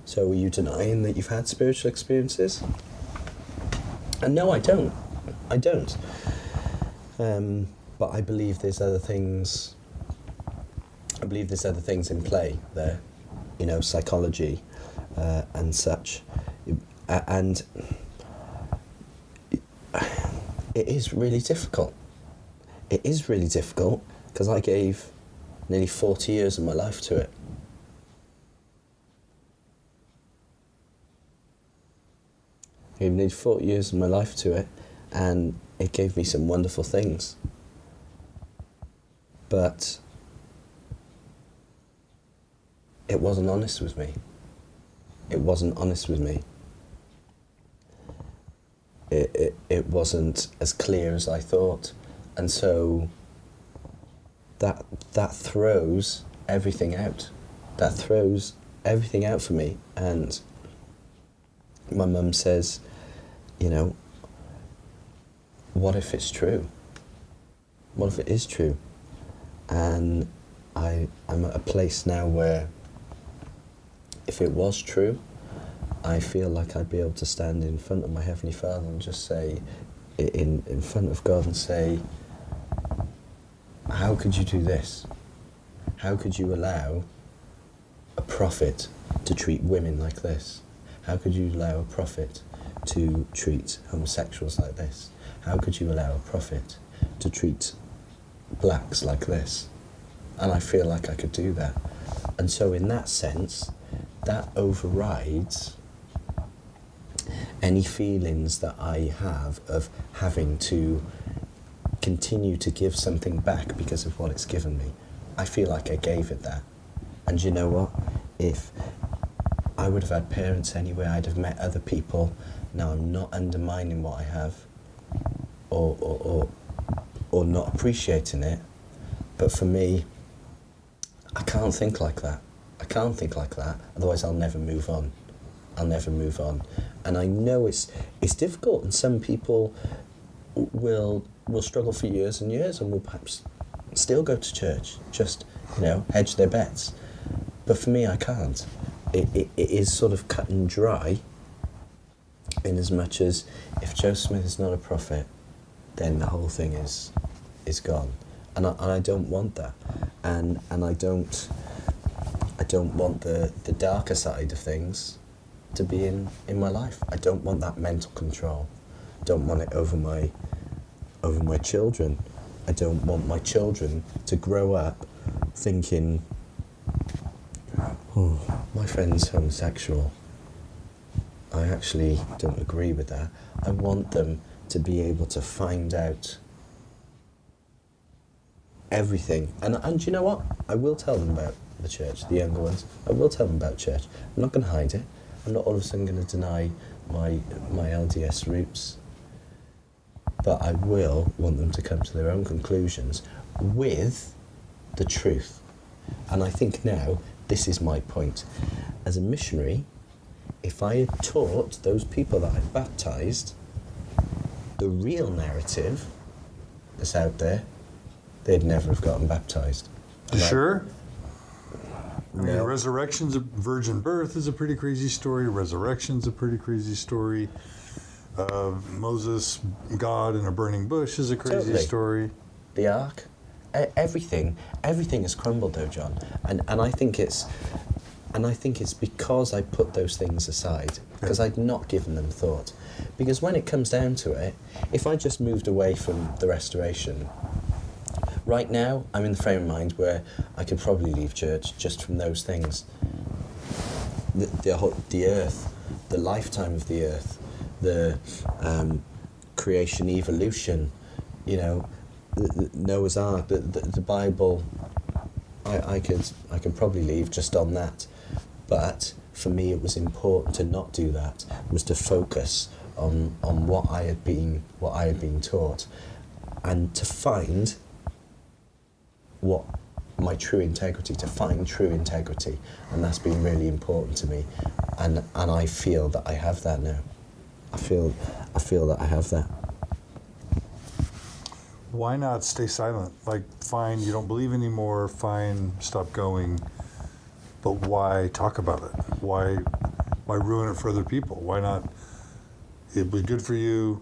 [SPEAKER 2] "So are you denying that you've had spiritual experiences?" And no, I don't. But I believe there's other things. I believe there's other things in play there, psychology and such, and it is really difficult. It is really difficult because I gave nearly 40 years of my life to it. I gave nearly 40 years of my life to it, and it gave me some wonderful things. But it wasn't honest with me. It wasn't honest with me. It wasn't as clear as I thought. And so that throws everything out. That throws everything out for me. And my mum says, what if it's true? What if it is true? And I'm at a place now where if it was true, I feel like I'd be able to stand in front of my Heavenly Father and just say, in front of God and say, how could you do this? How could you allow a prophet to treat women like this? How could you allow a prophet to treat homosexuals like this? How could you allow a prophet to treat blacks like this? And I feel like I could do that. And so in that sense, that overrides any feelings that I have of having to continue to give something back because of what it's given me. I feel like I gave it that. And you know what? If I would have had parents anyway, I'd have met other people. Now I'm not undermining what I have or not appreciating it. But for me, I can't think like that. I can't think like that. Otherwise I'll never move on. I'll never move on. And I know it's difficult, and some people will struggle for years and years and will perhaps still go to church, just, hedge their bets. But for me, I can't. It is sort of cut and dry, in as much as if Joe Smith is not a prophet, then the whole thing is gone. And I don't want that. And I don't want the darker side of things to be in my life. I don't want that mental control. I don't want it over my children. I don't want my children to grow up thinking, My friend's homosexual. I actually don't agree with that. I want them to be able to find out everything. And you know what? I will tell them about the church, the younger ones. I will tell them about church. I'm not going to hide it. I'm not all of a sudden going to deny my LDS roots. But I will want them to come to their own conclusions with the truth. And I think now, this is my point. As a missionary, if I had taught those people that I baptised the real narrative that's out there, they'd never have gotten baptised.
[SPEAKER 1] You sure? I mean,
[SPEAKER 2] No.
[SPEAKER 1] resurrection's a virgin birth is a pretty crazy story. Resurrection's a pretty crazy story. Moses, God in a burning bush is a crazy
[SPEAKER 2] Totally.
[SPEAKER 1] story.
[SPEAKER 2] The ark, everything has crumbled though, John. And I think it's because I put those things aside, because I'd not given them thought. Because when it comes down to it, if I just moved away from the restoration, right now I'm in the frame of mind where I could probably leave church just from those things. The earth, the lifetime of the earth, the creation, evolution, you know, the Noah's Ark, the Bible. I could probably leave just on that, but for me it was important to not do that. It was to focus on what I had been taught, and to find what my true integrity, and that's been really important to me, and I feel that I have that now. I feel that I have that.
[SPEAKER 1] Why not stay silent? Like, fine, you don't believe anymore, fine, stop going. But why talk about it? Why ruin it for other people? Why not? It'd be good for you.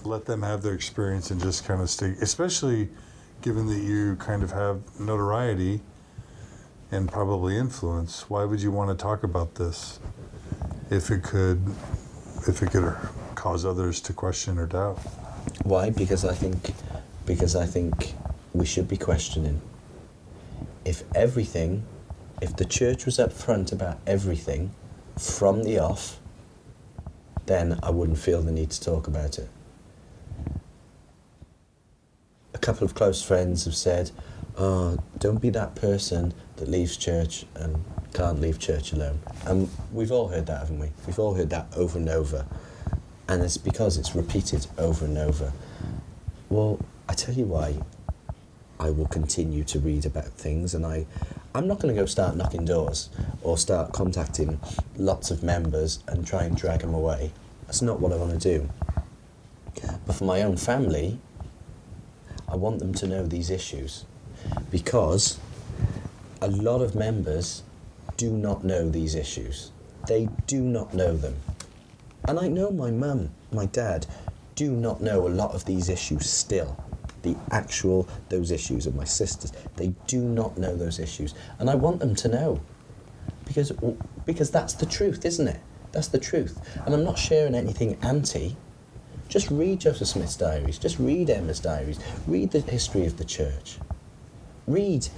[SPEAKER 1] Let them have their experience and just kind of stay, especially given that you kind of have notoriety and probably influence. Why would you want to talk about this if it could cause others to question or doubt?
[SPEAKER 2] Why? Because I think we should be questioning. If the church was up front about everything from the off, then I wouldn't feel the need to talk about it. A couple of close friends have said, "Oh, don't be that person that leaves church and can't leave church alone." And we've all heard that, haven't we? We've all heard that over and over. And it's because it's repeated over and over. Well, I tell you why I will continue to read about things, and I'm not going to go start knocking doors or start contacting lots of members and try and drag them away. That's not what I want to do. But for my own family, I want them to know these issues, because a lot of members do not know these issues. They do not know them. And I know my mum, my dad, do not know a lot of these issues still. Those issues of my sisters, they do not know those issues. And I want them to know. Because that's the truth, isn't it? That's the truth. And I'm not sharing anything anti. Just read Joseph Smith's diaries. Just read Emma's diaries. Read the history of the church. Read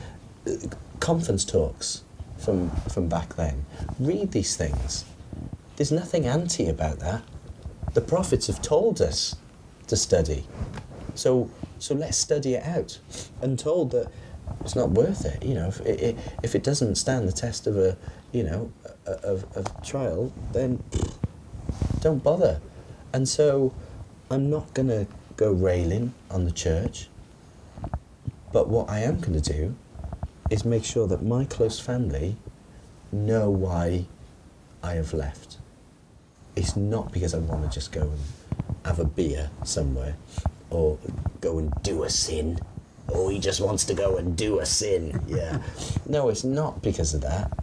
[SPEAKER 2] conference talks from back then. Read these things. There's nothing anti about that. The prophets have told us to study. So let's study it out. And told that it's not worth it. You know, if it doesn't stand the test of a trial, then don't bother. And so I'm not going to go railing on the church. But what I am going to do is make sure that my close family know why I have left. It's not because I want to just go and have a beer somewhere or go and do a sin. Oh, he just wants to go and do a sin. Yeah. No, it's not because of that.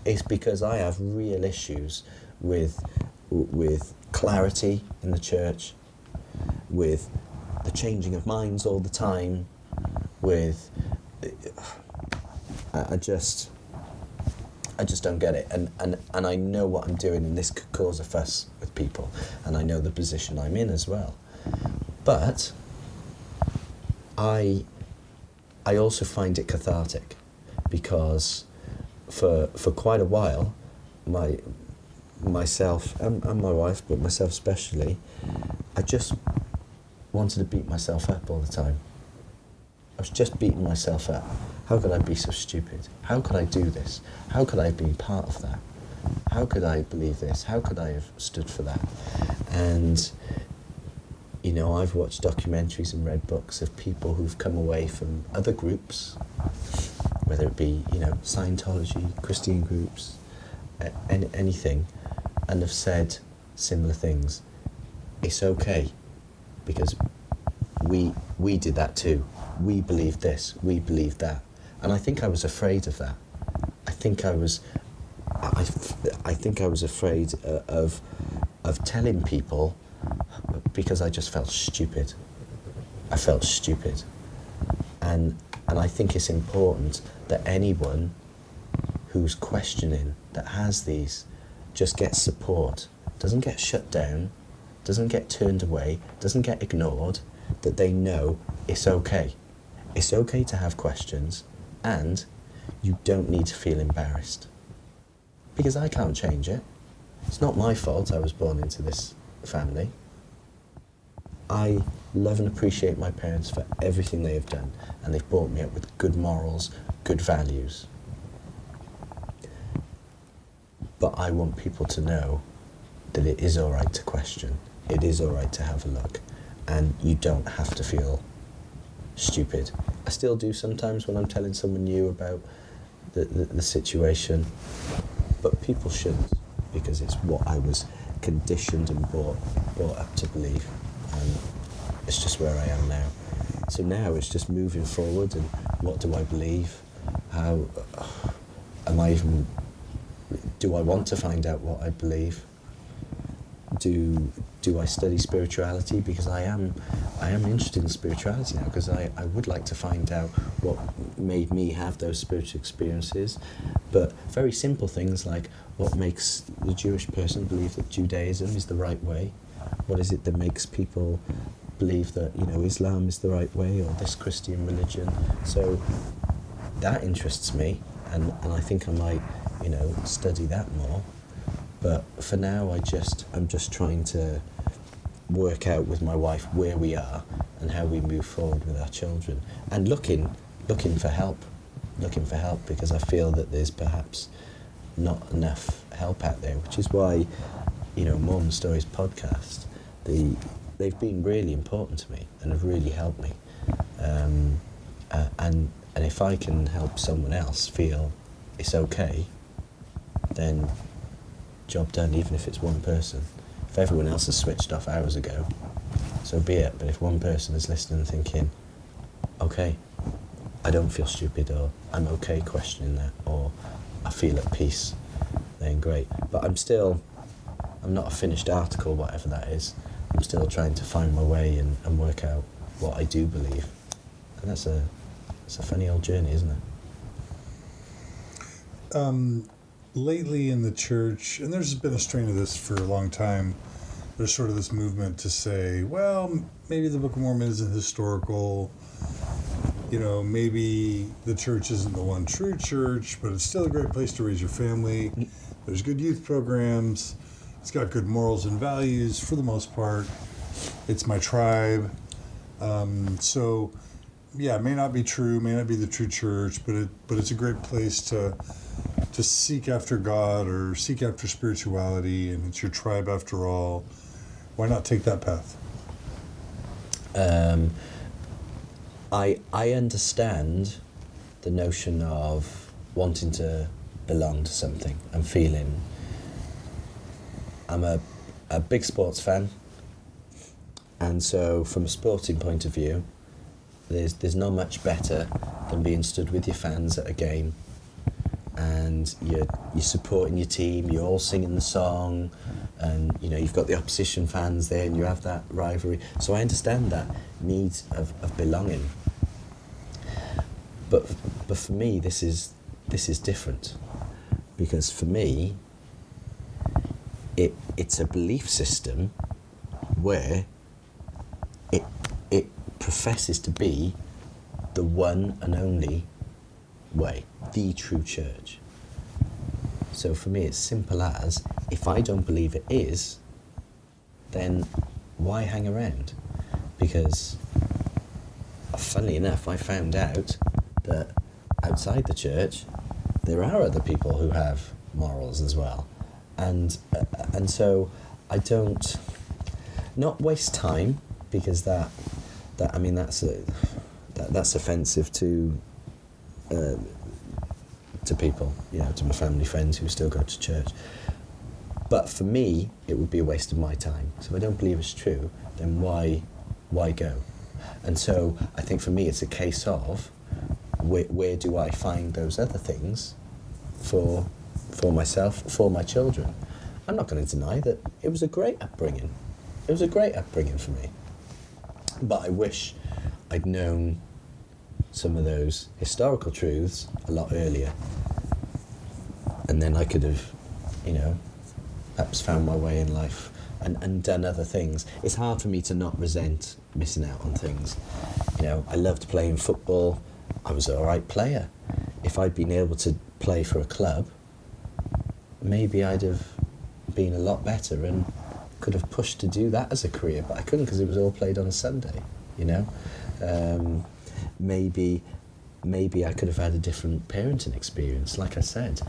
[SPEAKER 2] It's because I have real issues with clarity in the church, with the changing of minds all the time, with I just don't get it, and I know what I'm doing, and this could cause a fuss with people, and I know the position I'm in as well. But I also find it cathartic, because for quite a while, myself and my wife, but myself especially, I just wanted to beat myself up all the time. I was just beating myself up. How could I be so stupid? How could I do this? How could I have been part of that? How could I believe this? How could I have stood for that? And, you know, I've watched documentaries and read books of people who've come away from other groups, whether it be, you know, Scientology, Christian groups, anything, and have said similar things. It's okay, because we did that too. We believed this, we believed that. And I think I was afraid of that. I think I was afraid of telling people, because I just felt stupid. I felt stupid. And I think it's important that anyone who's questioning, that has these, just gets support, doesn't get shut down, doesn't get turned away, doesn't get ignored, that they know it's okay. It's okay to have questions, and you don't need to feel embarrassed. Because I can't change it. It's not my fault I was born into this family. I love and appreciate my parents for everything they have done, and they've brought me up with good morals, good values. But I want people to know that it is all right to question. It is all right to have a look, and you don't have to feel stupid. I still do sometimes when I'm telling someone new about the situation, but people shouldn't, because it's what I was conditioned and brought up to believe, and it's just where I am now. So now it's just moving forward, and what do I believe? How am I even? Do I want to find out what I believe? Do I study spirituality? Because I am interested in spirituality now, because I would like to find out what made me have those spiritual experiences. But very simple things like, what makes the Jewish person believe that Judaism is the right way? What is it that makes people believe that, you know, Islam is the right way, or this Christian religion? So that interests me, and I think I might, you know, study that more. But for now, I'm just trying to work out with my wife where we are and how we move forward with our children, and looking for help, because I feel that there's perhaps not enough help out there, which is why, you know, Mormon Stories podcast, they've been really important to me and have really helped me, and if I can help someone else feel it's okay, then job done, even if it's one person. If everyone else has switched off hours ago, so be it. But if one person is listening and thinking, okay, I don't feel stupid, or I'm okay questioning that, or I feel at peace, then great. But I'm not a finished article, whatever that is. I'm still trying to find my way and work out what I do believe. And it's a funny old journey, isn't it?
[SPEAKER 1] Lately in the church, and there's been a strain of this for a long time, there's sort of this movement to say, well, maybe the Book of Mormon isn't historical, you know, maybe the church isn't the one true church, but it's still a great place to raise your family. There's good youth programs. It's got good morals and values for the most part. It's my tribe. So, yeah, it may not be true, may not be the true church, but it's a great place to seek after God or seek after spirituality, and it's your tribe after all. Why not take that path?
[SPEAKER 2] I understand the notion of wanting to belong to something and feeling. I'm a big sports fan, and so from a sporting point of view, there's not much better than being stood with your fans at a game, and you're supporting your team, you're all singing the song, and you know you've got the opposition fans there, and you have that rivalry. So I understand that need of belonging. But for me, this is different, because for me, it's a belief system where it professes to be the one and only way, the true church. So for me, it's simple as, if I don't believe it is, then why hang around? Because, funnily enough, I found out that outside the church, there are other people who have morals as well. And so I don't, not waste time, because that's offensive to people, to my family, friends who still go to church. But for me, it would be a waste of my time. So if I don't believe it's true, then why go? And so I think for me, it's a case of where do I find those other things for myself, for my children? I'm not going to deny that it was a great upbringing. It was a great upbringing for me. But I wish I'd known some of those historical truths a lot earlier. And then I could have, perhaps found my way in life and done other things. It's hard for me to not resent missing out on things. I loved playing football. I was an alright player. If I'd been able to play for a club, maybe I'd have been a lot better and could have pushed to do that as a career, but I couldn't because it was all played on a Sunday, Maybe I could have had a different parenting experience. Like I said,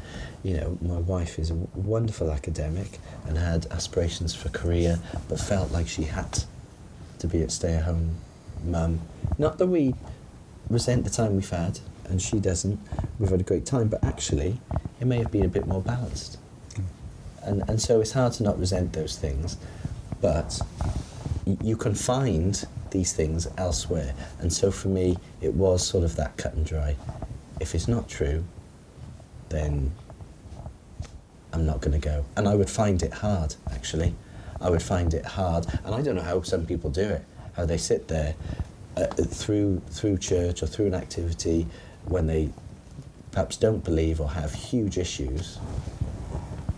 [SPEAKER 2] my wife is a wonderful academic and had aspirations for career, but felt like she had to be a stay-at-home mum. Not that we resent the time we've had, and she doesn't. We've had a great time, but actually, it may have been a bit more balanced. And so it's hard to not resent those things, but you can find these things elsewhere. And so for me, it was sort of that cut and dry. If it's not true, then I'm not going to go. And I would find it hard, actually. I would find it hard. And I don't know how some people do it, how they sit there through church or through an activity when they perhaps don't believe or have huge issues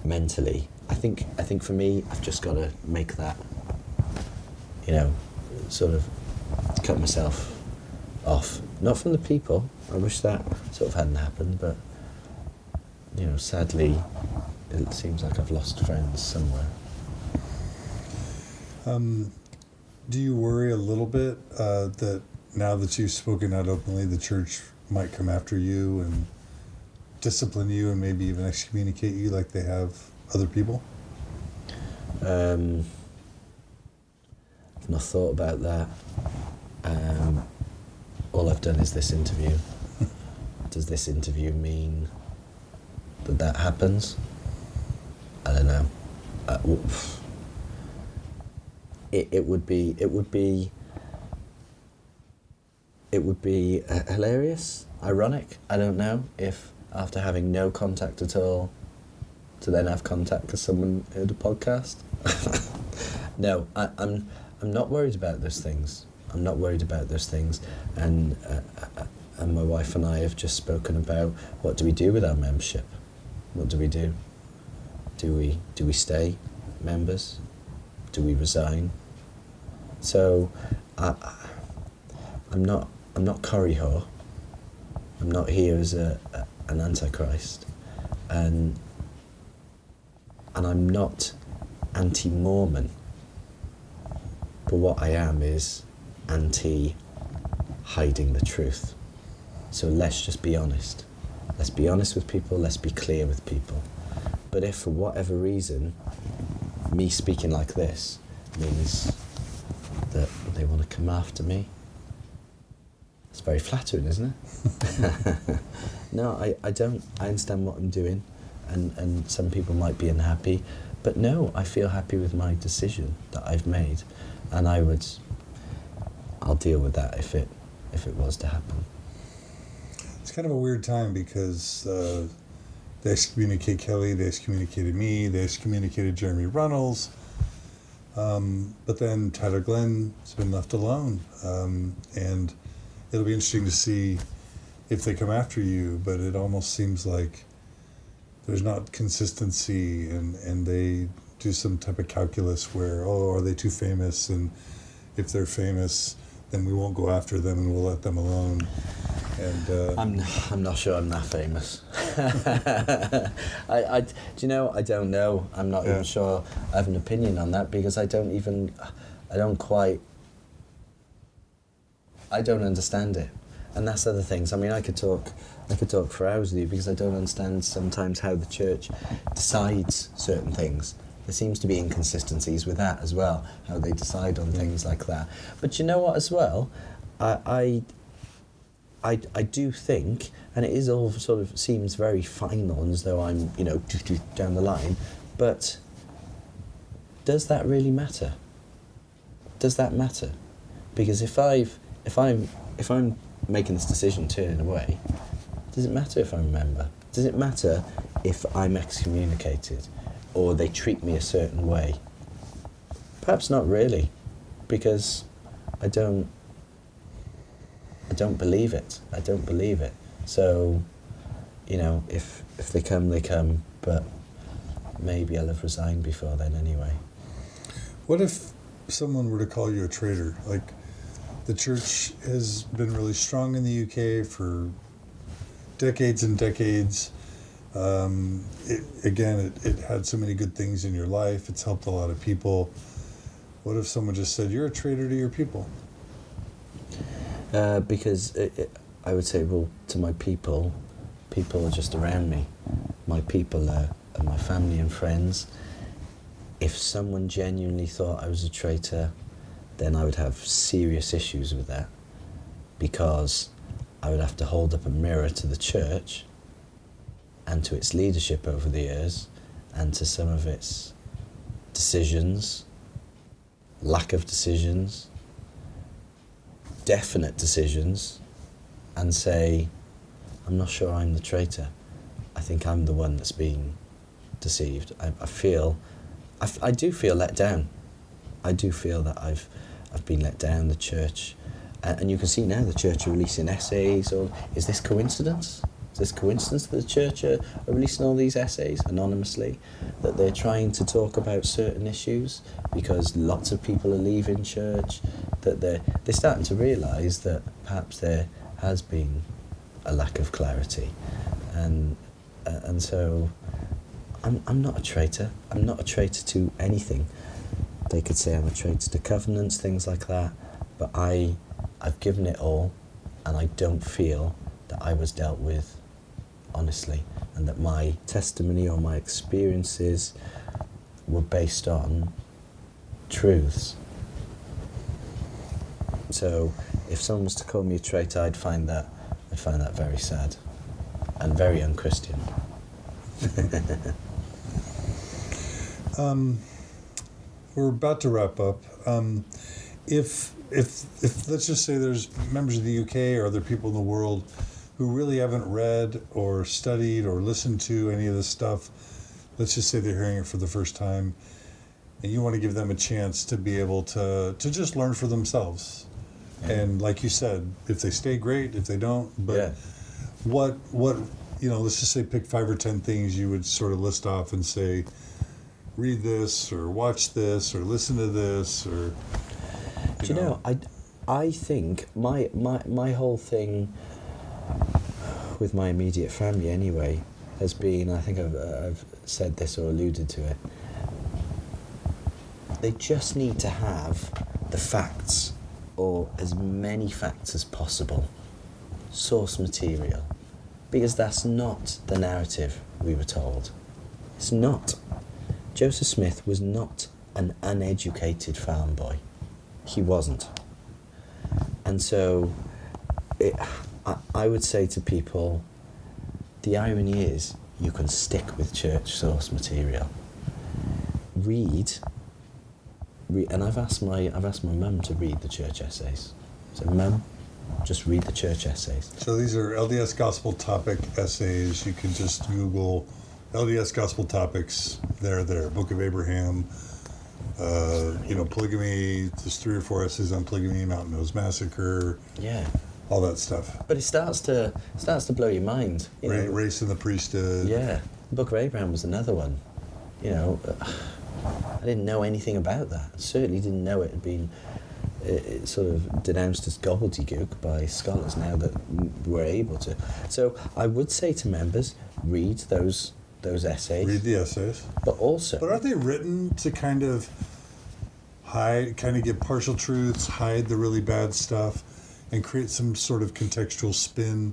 [SPEAKER 2] mentally. I think for me, I've just got to make that, sort of cut myself off. Not from the people. I wish that sort of hadn't happened, but, sadly, it seems like I've lost friends somewhere.
[SPEAKER 1] Do you worry a little bit that now that you've spoken out openly, the church might come after you and discipline you and maybe even excommunicate you like they have other people?
[SPEAKER 2] I've not thought about that. All I've done is this interview. Does this interview mean that happens? I don't know. It would be hilarious, ironic. I don't know if after having no contact at all, to then have contact because someone heard a podcast. No, I'm not worried about those things. I'm not worried about those things, and my wife and I have just spoken about what do we do with our membership. What do we do? Do we stay members? Do we resign? So I'm not curry whore. I'm not here as an antichrist, and I'm not anti-Mormon. But what I am is anti-hiding the truth. So let's just be honest. Let's be honest with people. Let's be clear with people. But if for whatever reason, me speaking like this means that they want to come after me, it's very flattering, isn't it? No, I don't. I understand what I'm doing, and some people might be unhappy, but no, I feel happy with my decision that I've made, and I'll deal with that if it was to happen.
[SPEAKER 1] It's kind of a weird time because they excommunicate Kelly, they excommunicated me, they excommunicated Jeremy Runnels, but then Tyler Glenn's been left alone, and it'll be interesting to see if they come after you, but it almost seems like there's not consistency, and they do some type of calculus where, are they too famous, and if they're famous, then we won't go after them and we'll let them alone. And
[SPEAKER 2] I'm not sure I'm that famous. Do you know? I don't know. I'm not even sure I have an opinion on that because I don't understand it. And that's other things. I mean, I could talk for hours with you because I don't understand sometimes how the church decides certain things. There seems to be inconsistencies with that as well, how they decide on things like that. But you know what as well? I do think, and it is all sort of seems very final and as though I'm, down the line, but does that really matter? Does that matter? Because if I'm making this decision turning away, does it matter if I remember? Does it matter if I'm excommunicated or they treat me a certain way? Perhaps not really, because I don't believe it. I don't believe it. So, if they come, they come, but maybe I'll have resigned before then anyway.
[SPEAKER 1] what if someone were to call you a traitor? Like, the church has been really strong in the UK for decades and decades. It had so many good things in your life. It's helped a lot of people. What if someone just said, you're a traitor to your people?
[SPEAKER 2] Because I would say, well, to my people are just around me. My people are my family and friends. If someone genuinely thought I was a traitor, then I would have serious issues with that, because I would have to hold up a mirror to the church and to its leadership over the years and to some of its decisions, lack of decisions, definite decisions, and say, I'm not sure I'm the traitor. I think I'm the one that's being deceived. I do feel let down. I do feel that I've been let down, the church. And you can see now the church are releasing essays. Or is this coincidence? Is this coincidence that the church are releasing all these essays anonymously? That they're trying to talk about certain issues because lots of people are leaving church? That they're starting to realise that perhaps there has been a lack of clarity. And so I'm not a traitor. I'm not a traitor to anything. They could say I'm a traitor to covenants, things like that, but I've given it all, and I don't feel that I was dealt with honestly, and that my testimony or my experiences were based on truths. So if someone was to call me a traitor, I'd find that very sad and very unchristian.
[SPEAKER 1] We're about to wrap up. If let's just say there's members of the UK or other people in the world who really haven't read or studied or listened to any of this stuff, let's just say they're hearing it for the first time, and you want to give them a chance to be able to just learn for themselves. Yeah. And like you said, if they stay, great. If they don't, but what let's just say pick 5 or 10 things you would sort of list off and say, read this or watch this or listen to this or.
[SPEAKER 2] Do you know? I think my whole thing with my immediate family anyway has been, I think I've said this or alluded to it, they just need to have the facts, or as many facts as possible, source material, because that's not the narrative we were told. It's not. Joseph Smith was not an uneducated farm boy. He wasn't. And so I would say to people, the irony is you can stick with church source material. Read, and I've asked my mum to read the church essays. So, Mum, just read the church essays.
[SPEAKER 1] So these are LDS Gospel Topic essays. You can just Google LDS Gospel Topics. They're there. Book of Abraham. Polygamy. There's 3 or 4 essays on polygamy. Mountain Nose Massacre.
[SPEAKER 2] Yeah.
[SPEAKER 1] All that stuff.
[SPEAKER 2] But it starts to blow your mind.
[SPEAKER 1] Race and the Priesthood.
[SPEAKER 2] Yeah. The Book of Abraham was another one. I didn't know anything about that. I certainly didn't know it had been it's sort of denounced as gobbledygook by scholars now that we're able to. So I would say to members, read those essays.
[SPEAKER 1] Read the essays.
[SPEAKER 2] But also...
[SPEAKER 1] But aren't they written to kind of give partial truths, hide the really bad stuff, and create some sort of contextual spin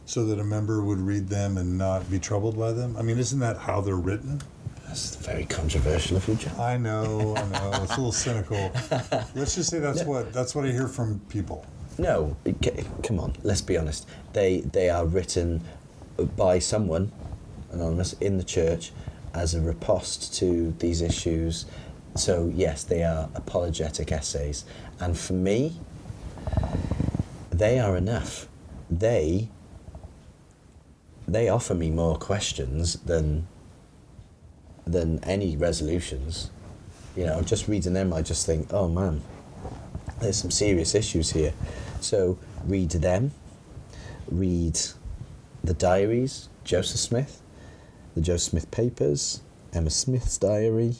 [SPEAKER 1] so that a member would read them and not be troubled by them? I mean, isn't that how they're written?
[SPEAKER 2] That's very controversial of you, John.
[SPEAKER 1] I know. It's a little cynical. Let's just say that's what I hear from people.
[SPEAKER 2] No, come on, let's be honest. They are written by someone, anonymous, in the church as a riposte to these issues. So yes, they are apologetic essays. And for me, they are enough. They offer me more questions than any resolutions. You know, just reading them, I just think, oh man, there's some serious issues here. So read them, read the diaries, Joseph Smith, the Joseph Smith Papers, Emma Smith's diary,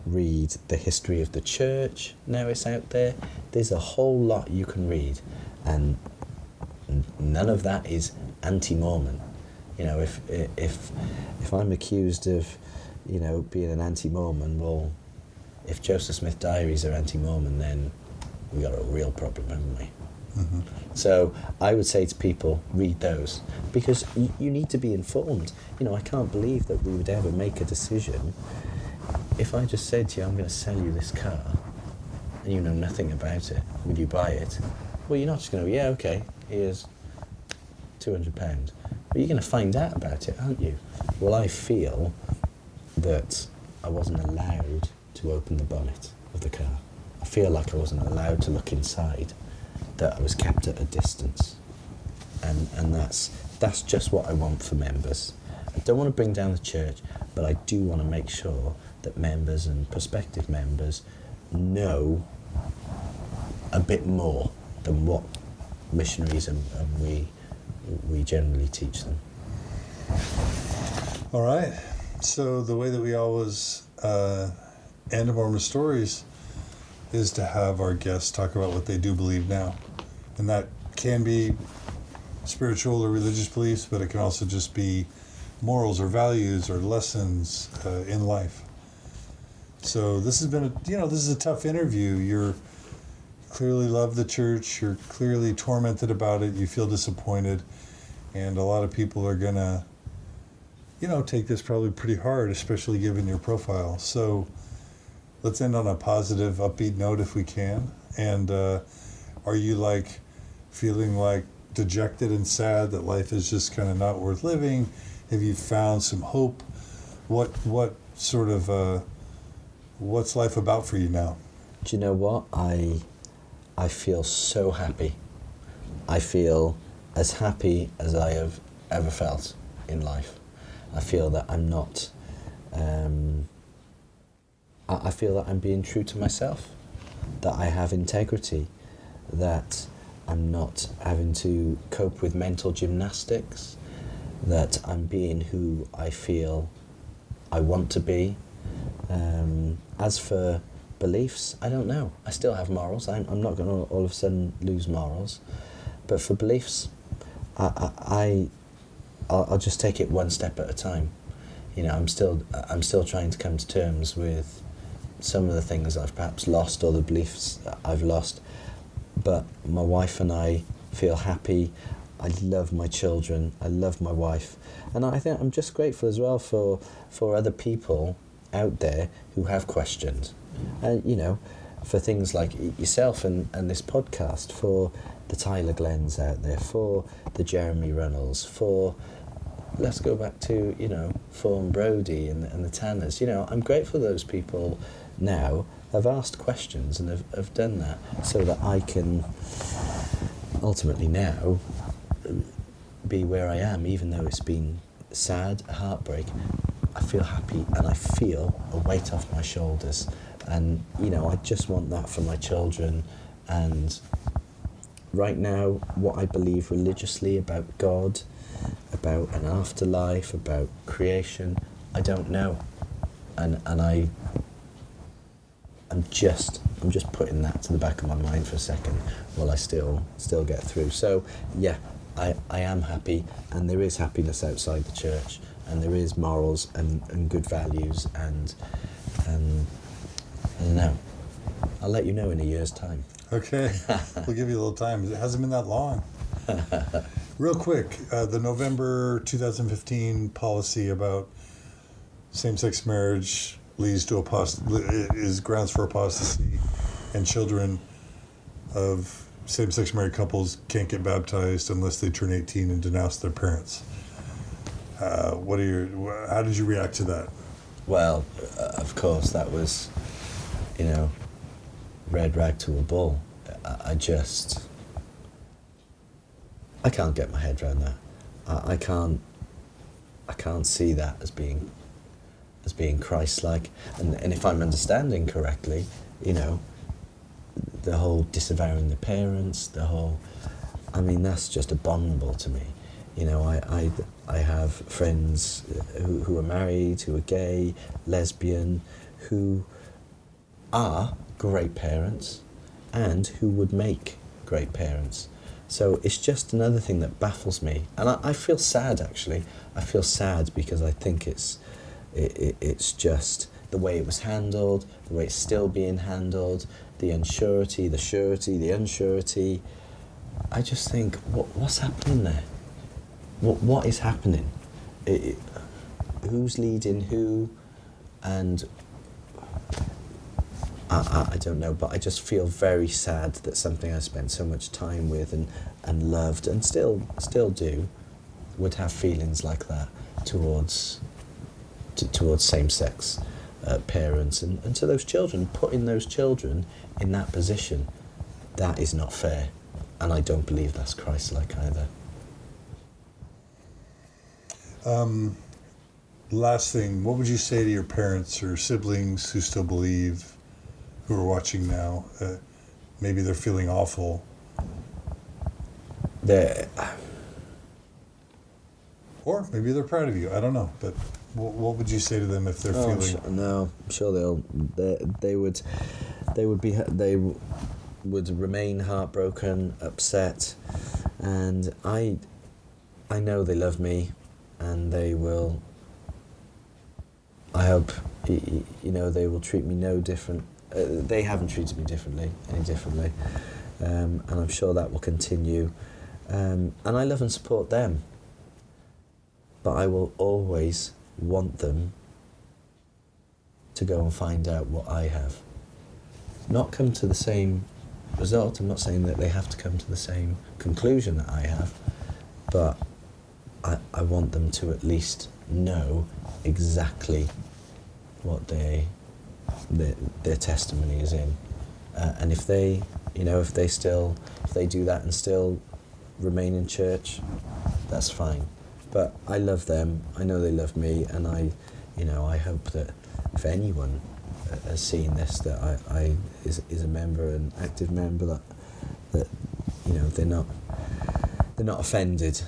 [SPEAKER 2] read the history of the church, now it's out there. There's a whole lot you can read, and none of that is anti-Mormon. You know, if I'm accused of, you know, being an anti-Mormon, well, if Joseph Smith diaries are anti-Mormon, then we got a real problem, haven't we?
[SPEAKER 1] Mm-hmm.
[SPEAKER 2] So I would say to people, read those, because you need to be informed. You know, I can't believe that we would ever make a decision if I just said to you, I'm going to sell you this car, and you know nothing about it. Would you buy it? Well, you're not just going to, yeah, okay, here's £200. But you're going to find out about it, aren't you? Well, I feel that I wasn't allowed to open the bonnet of the car. I feel like I wasn't allowed to look inside, that I was kept at a distance. And that's just what I want for members. I don't want to bring down the church, but I do want to make sure that members and prospective members know a bit more than what missionaries and we generally teach them.
[SPEAKER 1] All right. So the way that we always end Mormon Stories is to have our guests talk about what they do believe now. And that can be spiritual or religious beliefs, but it can also just be morals or values or lessons in life. So this has been this is a tough interview. You're clearly love the church. You're clearly tormented about it. You feel disappointed. And a lot of people are going to, take this probably pretty hard, especially given your profile. So let's end on a positive, upbeat note if we can. And are you feeling dejected and sad that life is just kind of not worth living? Have you found some hope? What sort of what's life about for you now?
[SPEAKER 2] Do you know what? I feel so happy. I feel as happy as I have ever felt in life. I feel that I'm not. I feel that I'm being true to myself, that I have integrity, that I'm not having to cope with mental gymnastics, that I'm being who I feel I want to be. As for beliefs, I don't know. I still have morals. I'm not going to all of a sudden lose morals. But for beliefs, I'll just take it one step at a time. I'm still trying to come to terms with some of the things I've perhaps lost or the beliefs that I've lost. But my wife and I feel happy. I love my children. I love my wife. And I think I'm just grateful as well for other people out there who have questions. And, for things like yourself and this podcast, for the Tyler Glens out there, for the Jeremy Runnells, for, let's go back to, Fawn Brody and the Tanners. I'm grateful those people now have asked questions and have done that so that I can ultimately now be where I am, even though it's been sad, a heartbreak. I feel happy and I feel a weight off my shoulders. And, I just want that for my children. And right now, what I believe religiously about God, about an afterlife, about creation, I don't know. And I'm just I'm just putting that to the back of my mind for a second while I still get through. So yeah, I am happy, and there is happiness outside the church, and there is morals and good values, and I don't know. I'll let you know in a year's time.
[SPEAKER 1] Okay, we'll give you a little time. It hasn't been that long. Real quick, the November 2015 policy about same-sex marriage leads to is grounds for apostasy, and children of same-sex married couples can't get baptized unless they turn 18 and denounce their parents. How did you react to that?
[SPEAKER 2] Well, of course, that was, red rag to a bull. I can't get my head around that. I can't see that as being Christ-like. And if I'm understanding correctly, the whole disavowing the parents, that's just abominable to me. I have friends who are married, who are gay, lesbian, who are great parents and who would make great parents. So it's just another thing that baffles me. And I feel sad, actually. I feel sad because I think it's just the way it was handled, the way it's still being handled, the unsurety, the surety, the unsurety. I just think, what's happening there? What is happening? Who's leading who? And I don't know, but I just feel very sad that something I spent so much time with and loved and still do would have feelings like that towards same-sex parents and to those children. Putting those children in that position, that is not fair, and I don't believe that's Christ-like either.
[SPEAKER 1] Last thing, what would you say to your parents or siblings who still believe, who are watching now? Maybe they're feeling awful. Or maybe they're proud of you. I don't know. But what would you say to them if they're feeling?
[SPEAKER 2] I'm sure they would remain heartbroken, upset, and I know they love me, and they will. I hope they will treat me no different. They haven't treated me any differently, and I'm sure that will continue. And I love and support them, but I will always want them to go and find out what I have. Not come to the same result. I'm not saying that they have to come to the same conclusion that I have, but I want them to at least know exactly what their testimony is in, and if they do that and still remain in church, that's fine. But I love them. I know they love me, and I hope that if anyone has seen this, that I is a member, an active member, that they're not offended,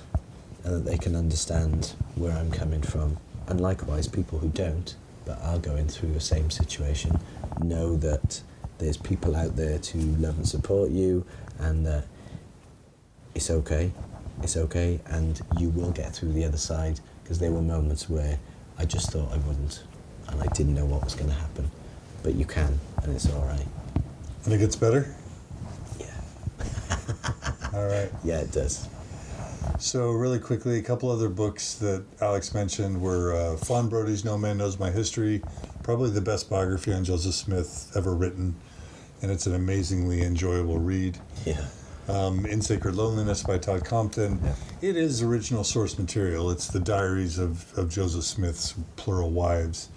[SPEAKER 2] and that they can understand where I'm coming from. And likewise, people who don't, but are going through the same situation, know that there's people out there to love and support you, and that it's okay, and you will get through the other side, because there were moments where I just thought I wouldn't, and I didn't know what was going to happen. But you can, and it's all right.
[SPEAKER 1] And it gets better?
[SPEAKER 2] Yeah.
[SPEAKER 1] All right.
[SPEAKER 2] Yeah, it does.
[SPEAKER 1] So really quickly, a couple other books that Alex mentioned were Fawn Brody's No Man Knows My History, probably the best biography on Joseph Smith ever written, and it's an amazingly enjoyable read.
[SPEAKER 2] Yeah.
[SPEAKER 1] In Sacred Loneliness by Todd Compton. Yeah. It is original source material. It's the diaries of Joseph Smith's plural wives.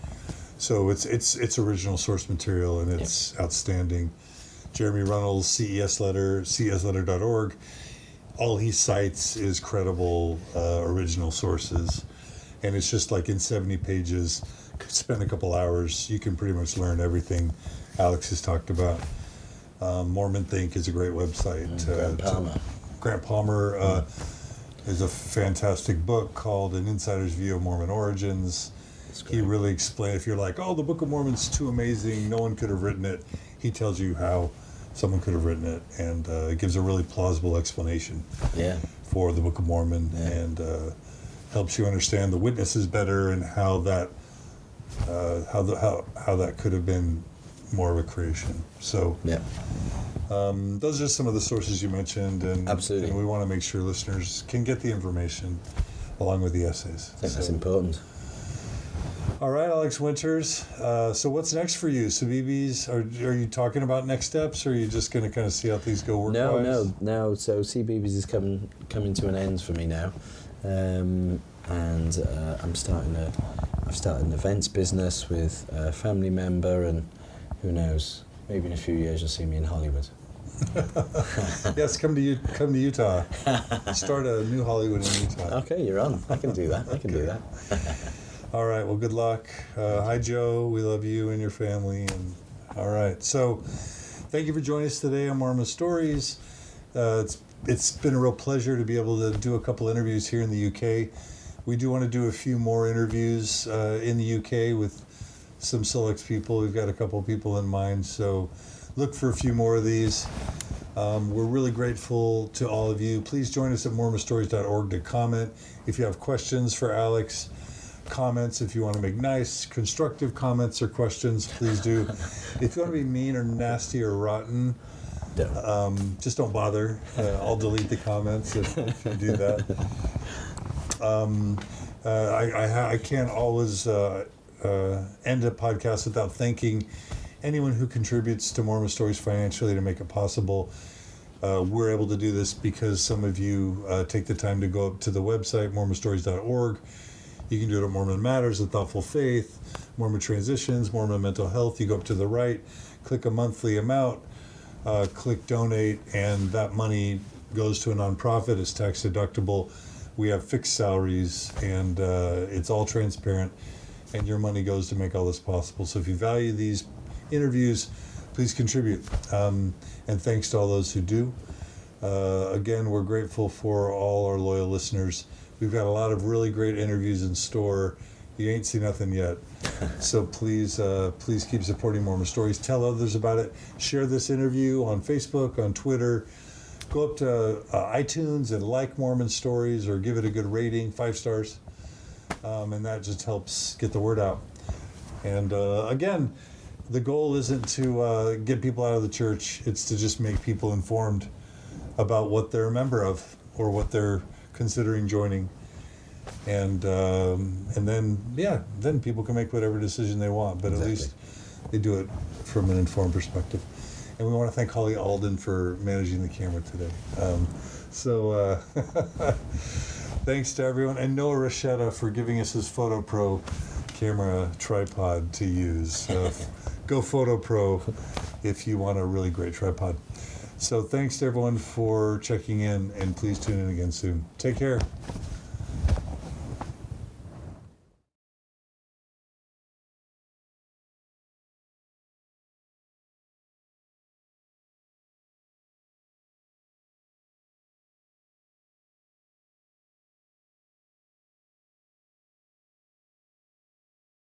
[SPEAKER 1] So it's original source material, and it's outstanding. Jeremy Runnels' CES letter, cesletter.org. All he cites is credible original sources, and it's just like in 70 pages. Spend a couple hours, you can pretty much learn everything Alex has talked about. Mormon Think is a great website. Grant Palmer is a fantastic book called An Insider's View of Mormon Origins. He really explained, if you're like, oh, the Book of Mormon's too amazing, no one could have written it, he tells you how someone could have written it, and it gives a really plausible explanation for the Book of Mormon, and helps you understand the witnesses better and how that how that could have been more of a creation. So those are some of the sources you mentioned, and
[SPEAKER 2] absolutely,
[SPEAKER 1] and we want to make sure listeners can get the information along with the essays.
[SPEAKER 2] I think that's important.
[SPEAKER 1] All right, Alex Winters. So what's next for you? CBeebies, are you talking about next steps, or are you just going to kind of see how things go work-wise?
[SPEAKER 2] No. So CBeebies is coming to an end for me now, and I've started an events business with a family member, and who knows, maybe in a few years you'll see me in Hollywood.
[SPEAKER 1] Yes, come to Utah. Start a new Hollywood in Utah.
[SPEAKER 2] Okay, you're on. I can do that. I can do that.
[SPEAKER 1] All right. Well, good luck. Hi, Joe. We love you and your family. And all right. So, thank you for joining us today on Mormon Stories. It's been a real pleasure to be able to do a couple interviews here in the UK. We do want to do a few more interviews in the UK with some select people. We've got a couple people in mind, so look for a few more of these. We're really grateful to all of you. Please join us at mormonstories.org to comment. If you have questions for Alex, comments, if you want to make nice, constructive comments or questions, please do. If you want to be mean or nasty or rotten, just don't bother. I'll delete the comments if you do that. I can't always end a podcast without thanking anyone who contributes to Mormon Stories financially to make it possible. We're able to do this because some of you take the time to go up to the website, mormonstories.org. You can do it at Mormon Matters, A Thoughtful Faith, Mormon Transitions, Mormon Mental Health. You go up to the right, click a monthly amount, click donate, and that money goes to a nonprofit. It's tax deductible. We have fixed salaries, and it's all transparent, and your money goes to make all this possible. So if you value these interviews, please contribute. And thanks to all those who do. Again, we're grateful for all our loyal listeners. We've got a lot of really great interviews in store. You ain't seen nothing yet. So please keep supporting Mormon Stories. Tell others about it. Share this interview on Facebook, on Twitter. Go up to iTunes and like Mormon Stories, or give it a good rating, 5 stars. And that just helps get the word out. And again, the goal isn't to get people out of the church. It's to just make people informed about what they're a member of or what they're considering joining. And then people can make whatever decision they want. But
[SPEAKER 2] Exactly.
[SPEAKER 1] At least they do it from an informed perspective. And we want to thank Holly Alden for managing the camera today. Thanks to everyone. And Noah Rochetta for giving us his Photo Pro camera tripod to use. Go Photo Pro if you want a really great tripod. So thanks to everyone for checking in, and please tune in again soon. Take care.